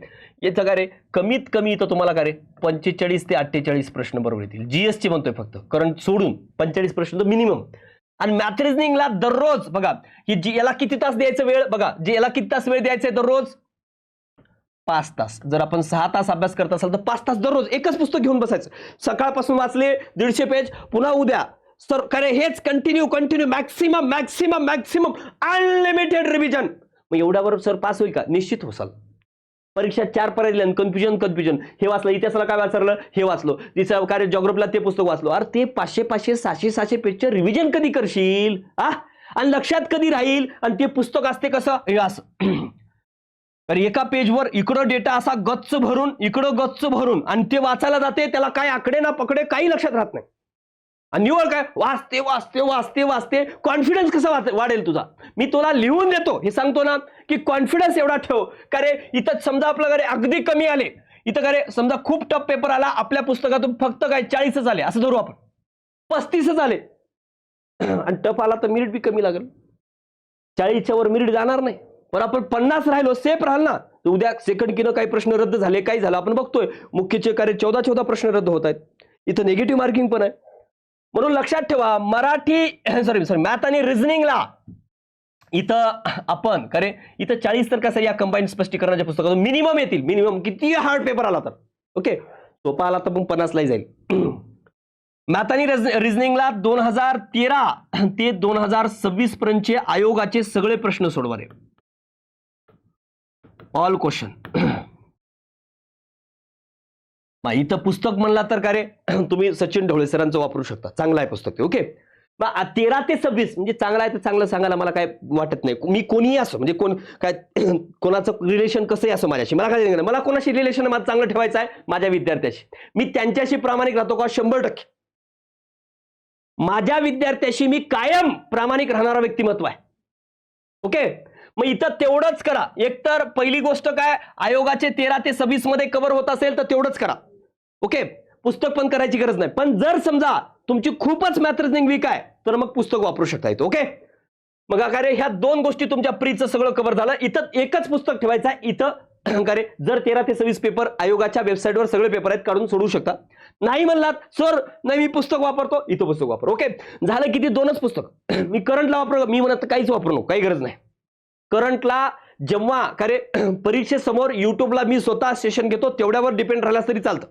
याचं काय रे, कमीत कमी इथं तुम्हाला काय रे 45 ते 48 प्रश्न बरोबर येतील. जीएसटी म्हणतोय फक्त, करंट सोडून 45 प्रश्न तर मिनिमम. आणि मॅथ रिझनिंगला दररोज बघा, याला किती तास द्यायचं वेळ बघा, याला किती तास वेळ द्यायचा आहे दररोज? 5 तास. जर आपण 6 तास अभ्यास करत असाल तर 5 तास दररोज एकच पुस्तक घेऊन बसायचं. सकाळपासून वाचले 150 पेज, पुन्हा उद्या सर करे हेच continue maximum maximum maximum unlimited revision. मग एवढ्यावर सर पास होईल का? निश्चित होसाल. परीक्षा 4 पर्याय, कन्फ्युजन, हे वाचलं, इतिहासाला काय वाचलं, हे वाचलो, तिचं कार्य जॉग्राफीला ते पुस्तक वाचलो. अरे ते 500 600 पेजचं रिव्हिजन कधी करशील? आणि लक्षात कधी राहील? आणि ते पुस्तक असते कसं, हे असं तर एका पेजवर इकडं डेटा असा गच्च भरून, इकडं गच्च भरून, आणि ते वाचायला जाते, त्याला काय आकडे ना पकडे काही लक्षात राहत नाही. आणि निवड काय, वाचते वाचते वाचते वाचते, कॉन्फिडन्स कसा वाढेल तुझा? मी तुला लिहून देतो, हे सांगतो ना की कॉन्फिडन्स एवढा ठेव का रे, इथं समजा आपलं काय अगदी कमी आले, इथं काय समजा खूप टफ पेपर आला, आपल्या पुस्तकातून फक्त काय 40च आले असं धरू आपण, 35च आले, आणि टफ आला तर मिनिट बी कमी लागेल. 40च्या वर मिनिट जाणार नाही, पण आपण 50 राहिलो, सेफ राहाल ना. तर उद्या सेकंड किनं काही प्रश्न रद्द झाले, काही झालं, आपण बघतोय मुख्यचे कार्य 14 प्रश्न रद्द होत आहेत. इथं निगेटिव्ह मार्किंग पण आहे. म्हणून लक्षात ठेवा, मराठी मॅथ आणि रिझनिंगला इथं आपण करे, इथं 40 तर कसं या कंबाईन स्पष्टीकरणाच्या पुस्तकातून मिनिमम येतील. मिनिमम किती हार्ड पेपर आला तर, ओके, सोपा आला तर मग 50 ला जाईल. मॅथ आणि रिझनिंगला 2013 ते 2026 पर्यंतचे आयोगाचे सगळे प्रश्न सोडवारे, ऑल क्वेश्चन. इथं पुस्तक म्हणला तर का रे, तुम्ही सचिन ढवळे सरांचं वापरू शकता, चांगलं आहे पुस्तक ते, ओके. 13 ते 26 म्हणजे चांगलं आहे, तर चांगलं सांगायला मला काय वाटत नाही. मी कोणीही असं, म्हणजे कोण काय कोणाचं रिलेशन कसंही असं माझ्याशी, मला काय, मला कोणाशी रिलेशन माझं चांगलं ठेवायचं आहे, माझ्या विद्यार्थ्याशी. मी त्यांच्याशी प्रामाणिक राहतो का? 100%. माझ्या विद्यार्थ्याशी मी कायम प्रामाणिक राहणारा व्यक्तिमत्व आहे, ओके. मग इथं तेवढंच करा. एकतर पहिली गोष्ट काय, आयोगाचे 13 ते 26 मध्ये कव्हर होत असेल तर तेवढंच करा, ओके. पुस्तक पण करायची गरज नाही. पण जर समजा तुमची खूपच मॅथ रिझनिंग वीक आहे तर मग पुस्तक वापरू शकता येतं, ओके. मग काय ह्या 2 गोष्टी तुमच्या प्रीचं सगळं कव्हर झालं. इथं एकच पुस्तक ठेवायचं आहे. इथं का रे, जर 13 ते 26 पेपर आयोगाच्या वेबसाईटवर सगळे पेपर आहेत, काढून सोडू शकता. नाही म्हणलात सर नाही मी पुस्तक वापरतो, इथं पुस्तक वापर, ओके. झालं किती? 2च पुस्तक. मी करंटला वापरतो, मी म्हणत काहीच वापरू नको, काही गरज नाही. करंटला जेव्हा का रे परीक्षेसमोर युट्यूबला मी स्वतः सेशन घेतो, तेवढ्यावर डिपेंड राहिला तरी चालतं.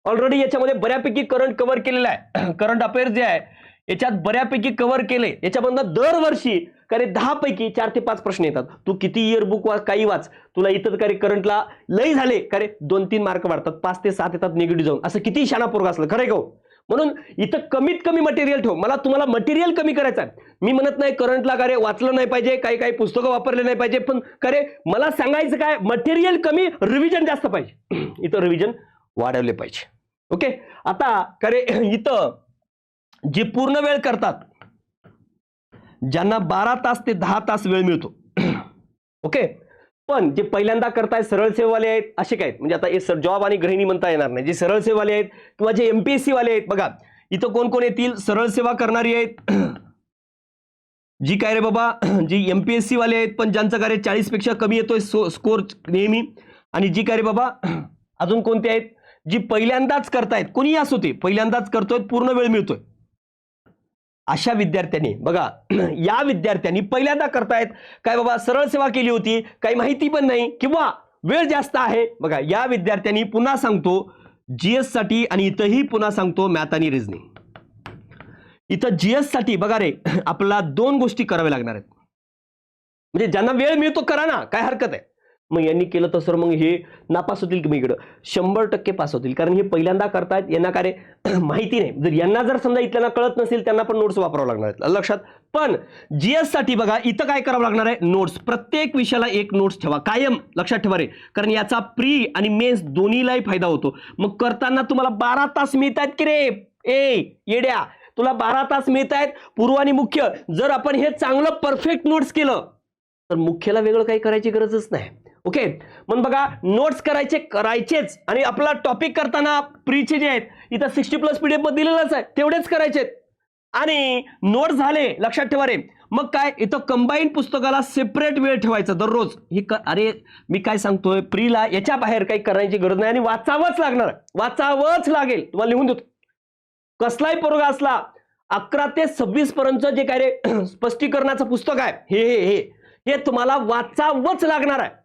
ऑलरेडी याच्यामध्ये बऱ्यापैकी करंट कव्हर केलेला आहे. करंट अफेअर जे आहे याच्यात बऱ्यापैकी कव्हर केले. याच्यामधनं दरवर्षी का रे 10 पैकी 4 ते 5 प्रश्न येतात. तू किती इयर बुक वाच, काही वाच, तुला इथं का रे करंटला लई झाले का रे 2-3 मार्क वाढतात, 5 ते 7 येतात निगेटिव्ह जाऊन. असं किती शाणा पोरगा असलं, खरं आहे. म्हणून इथं कमीत कमी मटेरियल ठेव. मला तुम्हाला मटेरियल कमी करायचं आहे. मी म्हणत नाही करंटला का रे वाचलं नाही पाहिजे, काही पुस्तकं वापरले नाही पाहिजे, पण का रे मला सांगायचं काय, मटेरियल कमी, रिव्हिजन जास्त पाहिजे. इथं रिव्हिजन वाढवले पाहिजे, ओके. आता का रे इथं जे पूर्ण वेळ करतात, ज्यांना 12 तास ते 10 तास वेळ मिळतो, ओके, पण जे पहिल्यांदा करतायत सरळ सेवावाले आहेत असे काय म्हणजे आता हे जॉब आणि गृहिणी म्हणता येणार नाही, जे सरळ सेवावाले आहेत किंवा जे एमपीएससी वाले आहेत. बघा इथं कोण कोण येतील, सरळ सेवा करणारी आहेत जी काय रे बाबा जी एमपीएससी वाले आहेत पण ज्यांचं कार्य 40 पेक्षा कमी येतोय स्कोर नेहमी, आणि जी काय रे बाबा अजून कोणते आहेत जी पहिल्यांदाच करतायत, कोणी असो ते पहिल्यांदाच करतोय, पूर्ण वेळ मिळतोय, अशा विद्यार्थ्यांनी बघा या विद्यार्थ्यांनी पहिल्यांदा करतायत काय बाबा सरळ सेवा केली होती, काही माहिती पण नाही किंवा वेळ जास्त आहे. बघा या विद्यार्थ्यांनी पुन्हा सांगतो जीएस साठी, आणि इथंही पुन्हा सांगतो मॅथ आणि रिझनिंग. इथं जीएस साठी बघा रे आपल्याला 2 गोष्टी कराव्या लागणार आहेत. म्हणजे ज्यांना वेळ मिळतो करा ना, काय हरकत आहे. मग यांनी केलं तर सर मग हे नापास होतील की मग इकडं 100% पास होतील, कारण हे पहिल्यांदा करतायत, यांना काय रे माहिती नाही. जर यांना जर समजा इथल्यांना कळत नसेल त्यांना पण नोट्स वापरावं लागणार आहेत लक्षात. पण जीएस साठी बघा इथं काय करावं लागणार आहे, नोट्स. प्रत्येक विषयाला एक नोट्स ठेवा कायम, लक्षात ठेवा रे, कारण याचा प्री आणि मेन्स दोन्हीलाही फायदा होतो. मग करताना तुम्हाला 12 तास मिळतात की रे, ए येड्या तुला 12 तास मिळत आहेत पूर्व आणि मुख्य. जर आपण हे चांगलं परफेक्ट नोट्स केलं तर मुख्यला वेगळं काही करायची गरजच नाही. ओके, मग बघा नोट्स करायचेच, आणि आपला टॉपिक करताना प्रीचे जे आहेत इथं 60+ पीडीएफ मध्ये दिलेलंच आहे तेवढेच करायचे, आणि नोट्स झाले लक्षात ठेवा रे. मग काय इथं कंबाईन पुस्तकाला सेपरेट वेळ ठेवायचा दररोज. अरे मी काय सांगतोय, प्रीला याच्या बाहेर काही करायची गरज नाही, आणि वाचावंच लागणार, वाचावंच लागेल. तुम्हाला लिहून देतो, कसलाही पोरगा असला 11 ते 26 पर्यंत जे काय रे स्पष्टीकरणाचं पुस्तक आहे हे तुम्हाला वाचावंच लागणार आहे.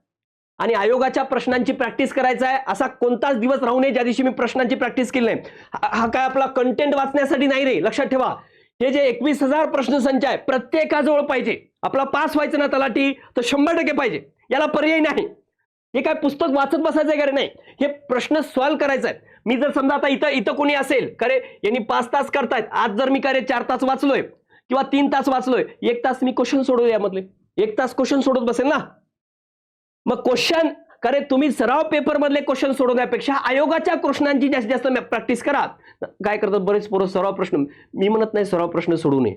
आणि आयोगाच्या प्रश्नांची प्रॅक्टिस करायचा आहे, असा कोणताच दिवस राहू नये ज्या दिवशी मी प्रश्नांची प्रॅक्टिस केली नाही. हा काय आपला कंटेंट वाचण्यासाठी नाही रे, लक्षात ठेवा. हे जे 21,000 प्रश्नसंच आहे प्रत्येकाजवळ पाहिजे. आपला पास व्हायचं ना तलाठी तर 100% पाहिजे, याला पर्याय नाही. हे काय पुस्तक वाचत बसायचं आहे का रे, नाही, हे प्रश्न सॉल्व्ह करायचा आहे. मी जर समजा आता इथं कोणी असेल करे यांनी 5 तास करतायत, आज जर मी करे 4 तास वाचलोय किंवा 3 तास वाचलोय, 1 तास मी क्वेश्चन सोडवू, यामधले 1 तास क्वेश्चन सोडत बसेल ना. मग क्वेश्चन करे तुम्ही सराव पेपर मधले क्वेश्चन सोडवण्यापेक्षा आयोगाच्या क्वेश्चनांची जास्तीत जास्त प्रॅक्टिस करा. काय करतात बरेच पोरं सराव प्रश्न, मी म्हणत नाही सराव प्रश्न सोडवू नये,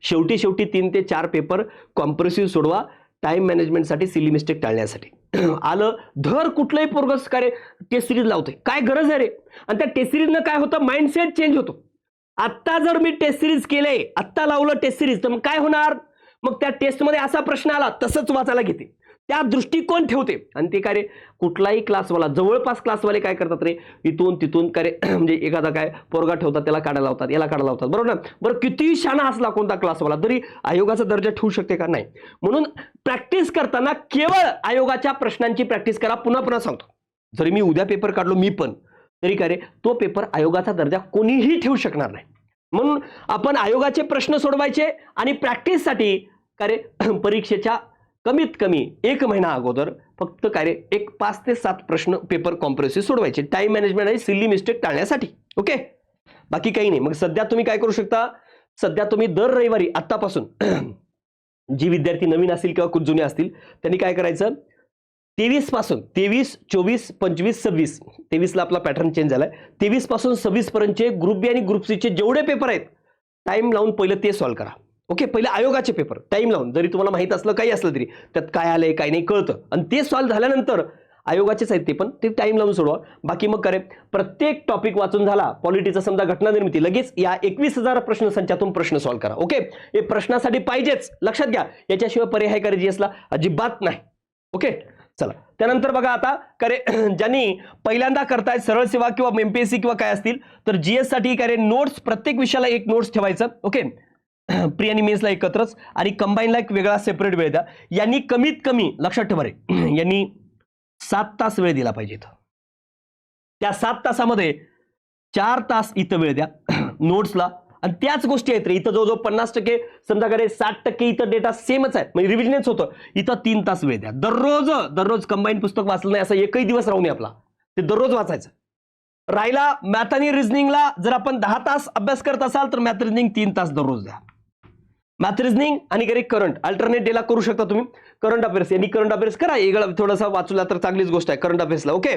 शेवटी 3 ते 4 पेपर कॉम्प्रेसिव्ह सोडवा, टाइम मॅनेजमेंटसाठी, सिली मिस्टेक टाळण्यासाठी. आलं धर कुठलंही पोरगस काय रे टेस्ट सिरीज लावतोय, काय गरज आहे रे. आणि त्या टेस्ट सिरीजनं काय होतं, माइंडसेट चेंज होतो. आत्ता जर मी टेस्ट सिरीज केले, आत्ता लावलं टेस्ट सिरीज, तर मग काय होणार, मग त्या टेस्टमध्ये असा प्रश्न आला तसंच वाचायला घेते, त्या दृष्टिकोन ठेवते. आणि ते काय रे कुठलाही क्लासवाला, जवळपास क्लासवाले काय करतात रे, इथून तिथून काय रे म्हणजे एखादा काय पोरगा ठेवतात, त्याला काढायला लावतात, याला काढायला लावतात, बरोबर ना. बरं किती शाणा असला कोणता क्लासवाला तरी आयोगाचा दर्जा ठेवू शकते का, नाही. म्हणून प्रॅक्टिस करताना केवळ आयोगाच्या प्रश्नांची प्रॅक्टिस करा. पुन्हा सांगतो, जरी मी उद्या पेपर काढलो मी पण, तरी काय रे तो पेपर आयोगाचा दर्जा कोणीही ठेवू शकणार नाही. म्हणून आपण आयोगाचे प्रश्न सोडवायचे, आणि प्रॅक्टिससाठी काय रे परीक्षेच्या कमीत कमी 1 महिना अगोदर फक्त काय रे 5 ते 7 प्रश्न पेपर कॉम्प्रेसिव्ह सोडवायचे, टाइम मॅनेजमेंट आणि सिली मिस्टेक टाळण्यासाठी. ओके, बाकी काही नाही. मग सध्या तुम्ही काय करू शकता, सध्या तुम्ही दर रविवारी आत्तापासून जी विद्यार्थी नवीन असतील किंवा खूप जुने असतील त्यांनी काय करायचं, 23 पासून 23, 24, 25, 26, 23ला आपला पॅटर्न चेंज झालाय, 23 पासून 26 पर्यंतचे ग्रुप बी आणि ग्रुप सी चे जेवढे पेपर आहेत टाइम लावून पहिलं ते सॉल्व्ह करा. ओके, पहिले आयोगाचे पेपर टाइम लावून, जरी तुम्हाला माहित असलं काही असलं तरी त्यात काय आलंय काय नाही कळतं, आणि ते सॉल्व्ह झाल्यानंतर आयोगाचेच आहेत ते पण ते टाइम लावून सोडवा. बाकी मग करे प्रत्येक टॉपिक वाचून झाला, पॉलिटीचा समजा घटना निर्मिती, लगेच या 21,000 प्रश्न संचातून प्रश्न सॉल्व्ह करा. ओके, हे प्रश्नासाठी पाहिजेच, लक्षात घ्या, याच्याशिवाय पर्याय काय जीएसला अजिबात नाही. ओके, चला त्यानंतर बघा आता करे ज्यांनी पहिल्यांदा करतायत सरळ सेवा किंवा एमपीएससी किंवा काय असतील तर जीएस साठी काय नोट्स, प्रत्येक विषयाला एक नोट्स ठेवायचं. ओके, प्री आणि मेन्सला एकत्रच, आणि कंबाईनला एक वेगळा सेपरेट वेळ द्या. यांनी कमीत कमी लक्षात ठेवा रे यांनी 7 तास वेळ दिला पाहिजे. त्या 7 तासामध्ये 4 तास इथं वेळ द्या नोट्सला, आणि त्याच गोष्टी आहेत रे इथं जवळजवळ 50% समजा करे 60% इथं डेटा सेमच आहे, म्हणजे रिव्हिजनच होतं. इथं 3 तास वेळ द्या दररोज कंबाईन पुस्तक वाचलं नाही असं एकही दिवस राहू नये आपला, ते दररोज वाचायचं. राहिला मॅथ आणि रिझनिंगला, जर आपण 10 तास अभ्यास करत असाल तर मॅथ रिझनिंग 3 तास दररोज द्या. मॅथ रिझनिंग आणि करे करंट अल्टरनेट डेला करू शकता तुम्ही. करंट अफेअर्स यांनी करंट अफेअर्स करा, वेगळा थोडासा वाचला तर चांगलीच गोष्ट आहे करंट अफेअर्सला. ओके,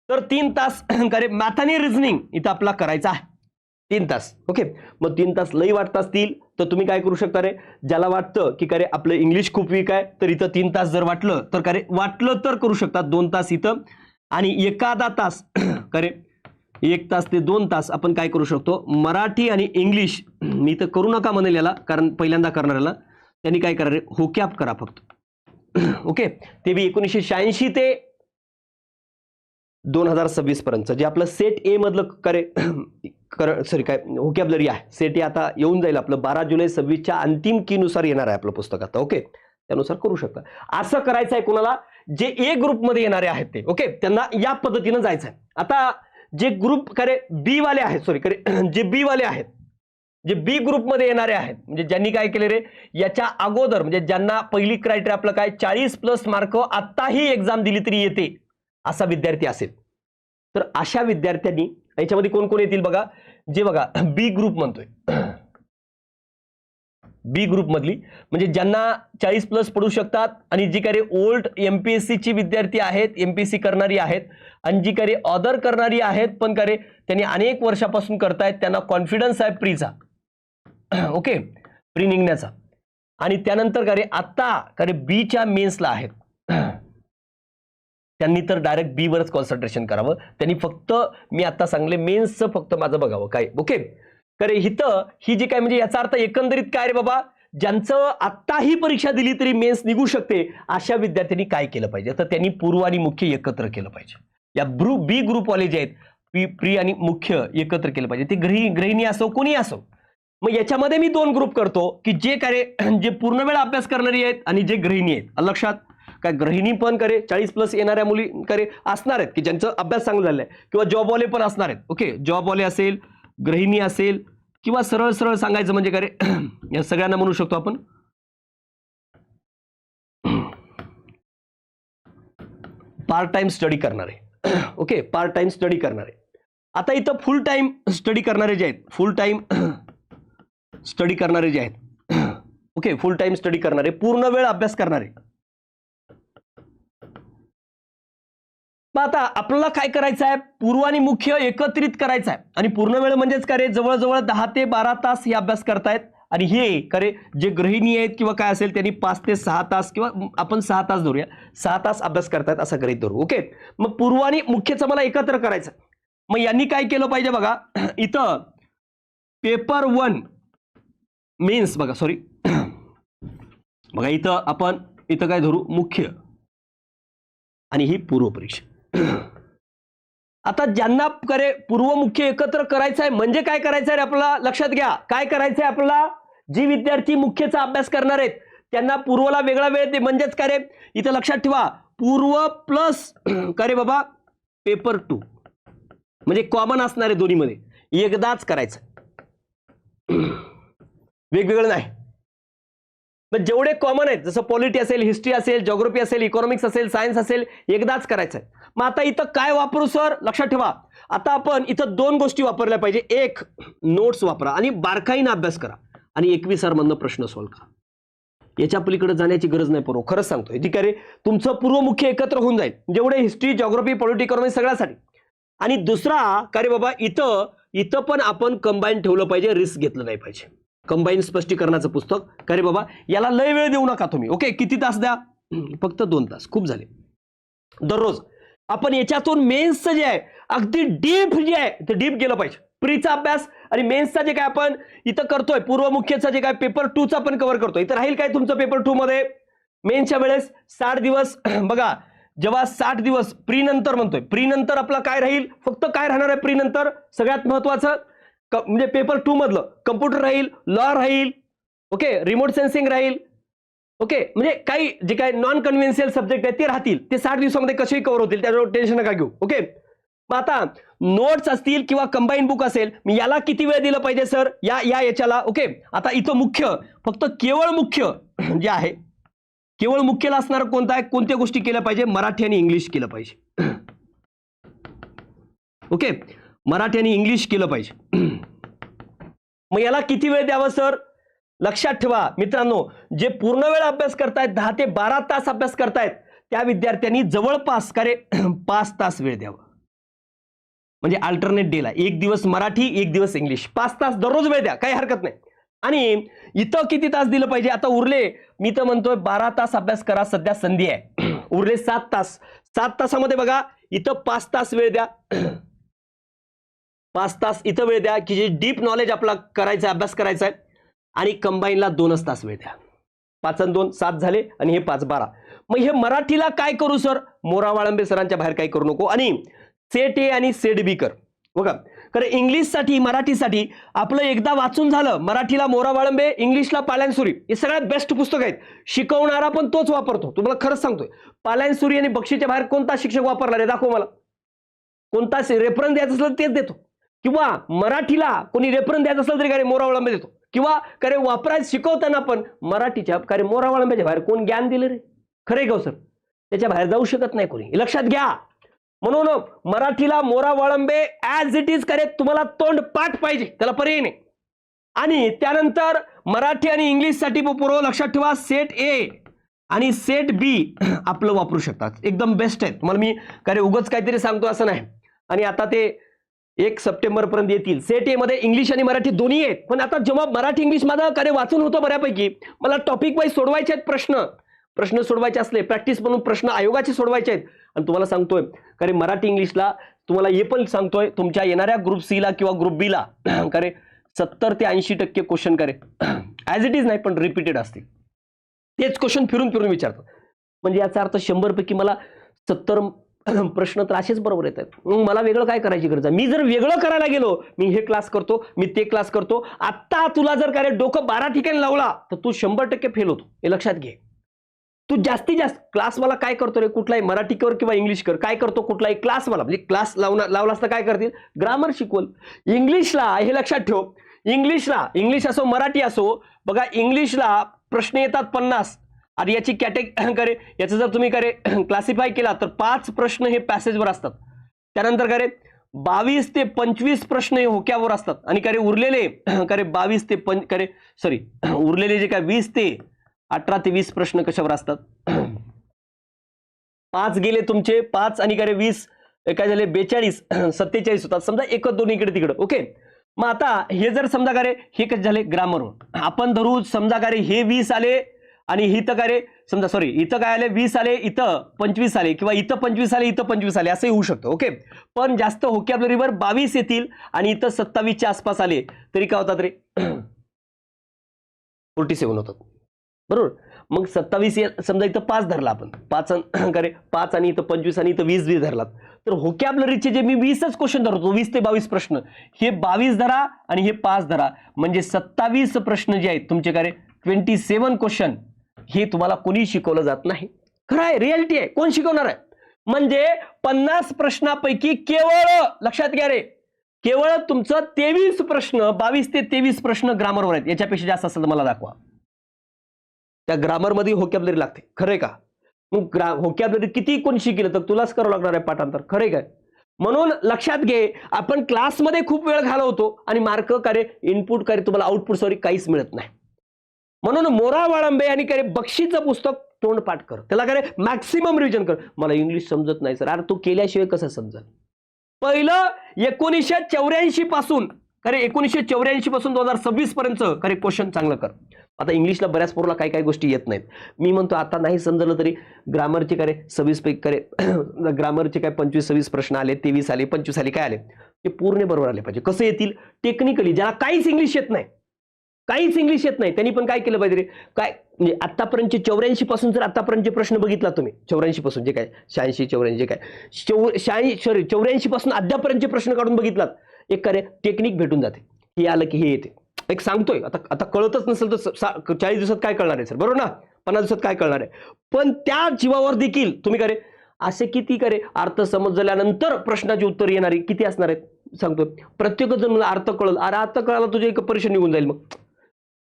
तर 3 तास करे मॅथ आणि रिझनिंग इथं आपला करायचा आहे. 3 तास. ओके, मग 3 तास लई वाटत असतील तर तुम्ही काय करू शकता रे, ज्याला वाटतं की का रे आपलं इंग्लिश खूप वीक आहे तर इथं 3 तास जर वाटलं तर का रे वाटलं तर करू शकतात 2 तास इथं, आणि एखादा तास का रे 1 तास ते 2 तास आपण काय करू शकतो, मराठी आणि इंग्लिश. मी तर करू नका म्हणेल याला, कारण पहिल्यांदा करणाऱ्याला त्यांनी काय करा रे, होकॅप करा फक्त. ओके, ते बी 1986 ते 2026 पर्यंत जे आपलं सेट ए मधलं करे सॉरी काय व्होकॅब्युलरी आहे, सेट ए आता येऊन जाईल आपलं 12 जुलै 26च्या अंतिम कीनुसार येणार आहे आपलं पुस्तक आता. ओके, त्यानुसार करू शकता. असं करायचं आहे कोणाला, जे ए ग्रुपमध्ये येणारे आहेत ते. ओके, त्यांना या पद्धतीनं जायचं आहे. आता जे ग्रुप करे बी वाले आहेत, सॉरी करे जे बी वाले आहेत, जे बी ग्रुपमध्ये येणारे आहेत, म्हणजे ज्यांनी काय केले रे, याच्या अगोदर म्हणजे ज्यांना पहिली क्रायटेरिया आपलं काय 40+ मार्क आत्ताही एक्झाम दिली तरी येते असा विद्यार्थी असेल तर अशा विद्यार्थ्यांनी याच्यामध्ये कोण कोण येतील बघा, जे बघा बी ग्रुप म्हणतोय, बी ग्रुप मधली म्हणजे ज्यांना 40+ पडू शकतात आणि जी काही ओल्ड एमपीएससी ची विद्यार्थी आहेत, एमपीएससी करणारी आहेत, आणि जी काही अदर करणारी आहेत पण करे त्यांनी अनेक वर्षापासून करतायत, त्यांना कॉन्फिडन्स आहे प्रीचा. Okay, pre निघण्याचा. आणि त्यानंतर का रे आता का रे बीच्या मेन्सला आहेत, त्यांनी तर डायरेक्ट बी वरच कॉन्सन्ट्रेशन करावं. त्यांनी फक्त मी आता सांगले मेन्सचं फक्त माझं बघावं काय. ओके, करे हिथं ही जी काय म्हणजे याचा अर्थ एकंदरीत काय रे बाबा, ज्यांचं आत्ताही परीक्षा दिली तरी मेन्स निघू शकते अशा विद्यार्थ्यांनी काय केलं पाहिजे, तर त्यांनी पूर्व आणि मुख्य एकत्र केलं पाहिजे. या बी ग्रुपवाले जे आहेत प्री आणि मुख्य एकत्र केलं पाहिजे, ते गृहिणी असो कोणी असो. मग याच्यामध्ये मी 2 ग्रुप करतो की जे काय जे पूर्ण वेळ अभ्यास करणारी आहेत आणि जे गृहिणी आहेत. लक्षात, काय गृहिणी पण करे 40+ येणाऱ्या मुली करे असणार आहेत की ज्यांचा अभ्यास चांगला झालाय, किंवा जॉबवाले पण असणार आहेत. ओके, जॉबवाले असेल, गृहिणी असेल, किंवा सरळ सरळ सांगायचं म्हणजे करे या सगळ्यांना म्हणू शकतो आपण पार्ट टाइम स्टडी करणारे. ओके, पार्ट टाइम स्टडी करणारे. आता इथं फुल टाइम स्टडी करणारे जे आहेत, फुल टाइम स्टडी करणारे जे आहेत, ओके, फुल टाइम स्टडी करणारे, पूर्ण वेळ अभ्यास करणारे. मग आता आपल्याला काय करायचं आहे, पूर्व आणि मुख्य एकत्रित करायचं आहे. आणि पूर्ण वेळ म्हणजेच काय जवळजवळ 10 ते 12 तास हे अभ्यास करतायत, आणि हे करे जे गृहिणी आहेत किंवा काय असेल त्यांनी 5 ते 6 तास किंवा आपण 6 तास धरूया, 6 तास अभ्यास करतायत असं गृहीत धरू. ओके, मग पूर्व आणि मुख्यचं मला एकत्र करायचं. मग यांनी काय केलं पाहिजे बघा, इथं पेपर 1 मेन्स बघा, सॉरी बघा इथं आपण इथं काय धरू, मुख्य, आणि ही पूर्व परीक्षा. आता ज्यांना करे पूर्व मुख्य एकत्र करायचं आहे म्हणजे काय करायचं आहे आपल्याला, लक्षात घ्या काय करायचं आहे आपल्याला. जी विद्यार्थी मुख्यचा अभ्यास करणार आहेत त्यांना पूर्वला वेगळा वेळ दे, म्हणजेच काय रे इथं लक्षात ठेवा, पूर्व प्लस करे बाबा पेपर 2 म्हणजे कॉमन असणार आहे दोन्हीमध्ये, एकदाच करायचं, वेगवेगळं नाही. पण जेवढे कॉमन आहेत जसं पॉलिटी असेल, हिस्ट्री असेल, जिओग्राफी असेल, इकॉनॉमिक्स असेल, सायन्स असेल, एकदाच करायचं आहे. मग आता इथं काय वापरू सर, लक्षात ठेवा आता आपण इथं 2 गोष्टी वापरल्या पाहिजे. एक, नोट्स वापरा आणि बारकाईने अभ्यास करा, आणि 21 मधनं प्रश्न सॉल्व्ह करा. याच्या पलीकडे जाण्याची गरज नाही पोरो, खरंच सांगतोय. ठीक आहे, तुमचं पूर्व मुख्य एकत्र होऊन जाईल जेवढे हिस्ट्री, जिओग्राफी, पॉलिटी, इकॉनॉमिक्स सगळ्यासाठी. आणि दुसरा का रे बाबा, इथं पण आपण कंबाईन ठेवलं पाहिजे, रिस्क घेतलं नाही पाहिजे. कंबाईन स्पष्टीकरणाचं पुस्तक का रे बाबा, याला लय वेळ देऊ नका तुम्ही. ओके, किती तास द्या, फक्त 2 तास, खूप झाले. दररोज आपण याच्यातून मेन्सचं जे आहे अगदी डीप जे आहे ते डीप गेलं पाहिजे. प्रीचा अभ्यास आणि मेन्सचा जे काय आपण इथं करतोय, पूर्व मुख्यचा जे काय पेपर 2 चा आपण कव्हर करतोय, इथं राहील काय तुमचं पेपर 2 मध्ये मेन्सच्या वेळेस 60 दिवस. बघा जेव्हा 60 दिवस प्री नंतर म्हणतोय, प्री नंतर आपला काय राहील, फक्त काय राहणार आहे प्री नंतर, सगळ्यात महत्वाचं म्हणजे पेपर 2 मधलं कम्प्युटर राहील, लॉ राहील, ओके, रिमोट सेन्सिंग राहील. ओके, म्हणजे काही जे काही नॉन कन्व्हेन्शियल सब्जेक्ट आहेत ते राहतील, ते 60 दिवसामध्ये कसेही कव्हर होतील, त्याच्यावर टेन्शन नका घेऊ. ओके, मग आता नोट्स असतील किंवा कंबाईन बुक असेल, मी याला किती वेळ दिलं पाहिजे सर, याच्याला. ओके, आता इथं मुख्य फक्त केवळ मुख्य जे आहे, केवळ मुख्यला असणार कोणता आहे, कोणत्या गोष्टी केल्या पाहिजे, मराठी आणि इंग्लिश केलं पाहिजे. ओके, मराठी आणि इंग्लिश केलं पाहिजे. मग याला किती वेळ द्यावा सर, लक्षात ठेवा मित्रांनो, जे पूर्ण वेळ अभ्यास करतायत 10 ते 12 तास अभ्यास करतायत त्या विद्यार्थ्यांनी जवळपास का रे 5 तास वेळ द्यावा. म्हणजे अल्टरनेट डेला एक दिवस मराठी एक दिवस इंग्लिश 5 तास दररोज वेळ द्या, काही हरकत नाही. आणि इथं किती तास दिलं पाहिजे? आता उरले, मी तर म्हणतोय 12 तास अभ्यास करा, सध्या संधी आहे. उरले 7 तास. 7 तासामध्ये बघा इथं 5 तास वेळ द्या, 5 तास इथं वेळ द्या की जे डीप नॉलेज आपला करायचं, अभ्यास करायचा आहे. आणि कंबाईनला 2च तास वेळ द्या. 5 आणि 2 7 झाले आणि हे 5 12. मग हे मराठीला काय करू सर? मोरा वाळंबे सरांच्या बाहेर काही करू नको आणि सेट ए आणि सेट बी कर. बघा, कारण इंग्लिशसाठी मराठीसाठी आपलं एकदा वाचून झालं. मराठीला मोरा वाळंबे, इंग्लिशला पालनसुरी, हे सगळ्यात बेस्ट पुस्तक आहेत. शिकवणारा पण तोच वापरतो, तुम्हाला खरंच सांगतोय. पालनसुरी आणि बक्षीच्या बाहेर कोणता शिक्षक वापरला रे? दाखव मला. कोणता रेफरन्स द्यायचा असेल तेच देतो. किंवा मराठीला कोणी रेफरन्स द्यायचा असेल तरी काय मोरा वाळंबे देतो. किंवा करे वापरायचं शिकवताना पण मराठीच्या काय मोरा वाळंब्याच्या बाहेर कोण ज्ञान दिलं रे? खरे गाव सर, त्याच्या बाहेर जाऊ शकत नाही कोणी, लक्षात घ्या. म्हणून मराठीला मोरा वाळंबे ऍज इट इज करे, तुम्हाला तोंड पाठ पाहिजे, त्याला पर्याय नाही. आणि त्यानंतर मराठी आणि इंग्लिश साठी पूर्व लक्षात ठेवा, सेट ए आणि सेट बी आपलं वापरू शकतात, एकदम बेस्ट आहे. तुम्हाला मी काय उगाच काहीतरी सांगतो असं नाही. आणि आता ते 1 सप्टेंबर पर्यंत येतील. सेट ए मध्ये इंग्लिश आणि मराठी दोन्ही आहेत. पण आता जेव्हा मराठी इंग्लिश माझं काय वाचून होतं बऱ्यापैकी, मला टॉपिक वाईज सोडवायचे आहेत प्रश्न सोडवायचे असले, प्रॅक्टिस म्हणून प्रश्न आयोगाचे सोडवायचे आहेत. आणि तुम्हाला सांगतोय कारण मराठी इंग्लिशला तुम्हाला हे पण सांगतोय, तुमच्या येणाऱ्या ग्रुप सी ला किंवा ग्रुप बी ला करे 70 ते 80% क्वेश्चन करे ऍज इट इज नाही पण रिपीटेड असतील. तेच क्वेश्चन फिरून फिरून विचारतात. म्हणजे याचा अर्थ 100 पैकी मला 70 प्रश्न तर असेच बरोबर येतात. मग मला वेगळं काय करायची गरज आहे? मी जर वेगळं करायला गेलो, मी हे क्लास करतो, मी ते क्लास करतो, आता तुला जर काय डोकं 12 ठिकाणी लावला तर तू 100% फेल होतो, हे लक्षात घे. तू जास्तीत जास्त क्लास मला काय करतो रे? कुठलाही मराठी कर किंवा इंग्लिश कर, काय करतो? कुठलाही क्लास मला म्हणजे क्लास लावला असता काय करतील? ग्रामर शिकवल. इंग्लिशला हे लक्षात ठेव, इंग्लिश असो मराठी असो, बघा इंग्लिशला प्रश्न येतात 50 आणि याची कॅटेगरी याचं जर तुम्ही करे क्लासिफाय केला तर 5 प्रश्न हे पॅसेजवर असतात. त्यानंतर करे 22 ते 25 प्रश्न हे होक्यावर असतात. आणि करे उरलेले करे 22 ते उरलेले जे काय 20 ते 18 ते 20 प्रश्न कशावर असतात? 5 गेले तुमचे, 5 आणि करे 20 काय झाले 42 47 होतात. समजा 1 2 इकडे तिकडे. ओके, मग आता हे जर समजा करे हे कसे झाले ग्रामरवर आपण धरू, समजा करे हे 20 आले आणि इथं काय रे समजा सॉरी इथं काय आले 20 आले, इथं 25 आले, किंवा इथं 25 आले इथं 25 आले, असंही होऊ शकतं. ओके, पण जास्त व्होकॅब्युलरीवर 22 येतील आणि इथं 27 च्या आसपास आले तरी काय होतात रे 47 होतात, बरोबर. मग 27 समजा इथं 5 धरला आपण, 5 आणि इथं 25 आणि इथं 20 धरलात, तर व्होकॅब्युलरीचे जे मी 20च क्वेश्चन धरतो 20 ते 22 प्रश्न, हे 22 धरा आणि हे 5 धरा, म्हणजे 27 प्रश्न जे आहेत तुमचे काय 27 क्वेश्चन हे तुम्हाला कोणी शिकवलं जात नाही. खरं आहे, रियालिटी आहे. कोण शिकवणार आहे? म्हणजे 50 प्रश्नापैकी केवळ लक्षात घ्या रे, केवळ तुमचं 23 प्रश्न 22 ते 23 प्रश्न ग्रामरवर आहेत. याच्यापेक्षा जास्त असेल तर मला दाखवा. त्या ग्रामर मध्ये व्होकॅब्युलरी लागते, खरंय का? मग व्होकॅब्युलरी किती कोण शिकलं तर तुलाच करावं लागणार आहे पाठांतर, खरंय काय? म्हणून लक्षात घे, आपण क्लासमध्ये खूप वेळ घालवतो आणि मार्क करे इनपुट करे तुम्हाला आउटपुट सॉरी काहीच मिळत नाही. म्हणून मोरा वाळंबे आणि काय बक्षीचं पुस्तक तोंडपाठ कर, त्याला काय मॅक्सिमम रिव्हिजन कर. मला इंग्लिश समजत नाही सर, अरे तू केल्याशिवाय कसं समजेल? पहिलं 1984 पासून खरे 1984 पासून 2026 पर्यंत खरे क्वेश्चन चांगलं कर. आता इंग्लिशला बऱ्याच पोरला काही काही गोष्टी येत नाहीत. मी म्हणतो आता नाही समजलं तरी ग्रामरचे काय 26 पैकी करे ग्रामरचे काय 25-26 प्रश्न आले, 23 आले, 25 आले, काय आले ते पूर्ण बरोबर आले पाहिजे. कसं येतील? टेक्निकली. ज्याला काहीच इंग्लिश येत नाही, त्यांनी पण काय केलं पाहिजे रे? काय म्हणजे आतापर्यंतचे 84 पासून जर आतापर्यंतचे प्रश्न बघितला तुम्ही, 84 पासून जे काय 86 84 जे काय 84 पासून अद्यापर्यंतचे प्रश्न काढून बघितलात, एक काय टेक्निक भेटून जाते. हे आलं की हे येते. एक सांगतोय, आता कळतच नसेल तर 40 दिवसात काय कळणार आहे सर, बरोबर ना? 50 दिवसात काय कळणार आहे? पण त्या जीवावर देखील तुम्ही करे असे किती करे अर्थ समजल्यानंतर प्रश्नाची उत्तर येणारी किती असणार आहेत सांगतोय. प्रत्येक जण मला अर्थ कळल, अरे अर्थ कळाला तुझे एक परीक्षा निघून जाईल. मग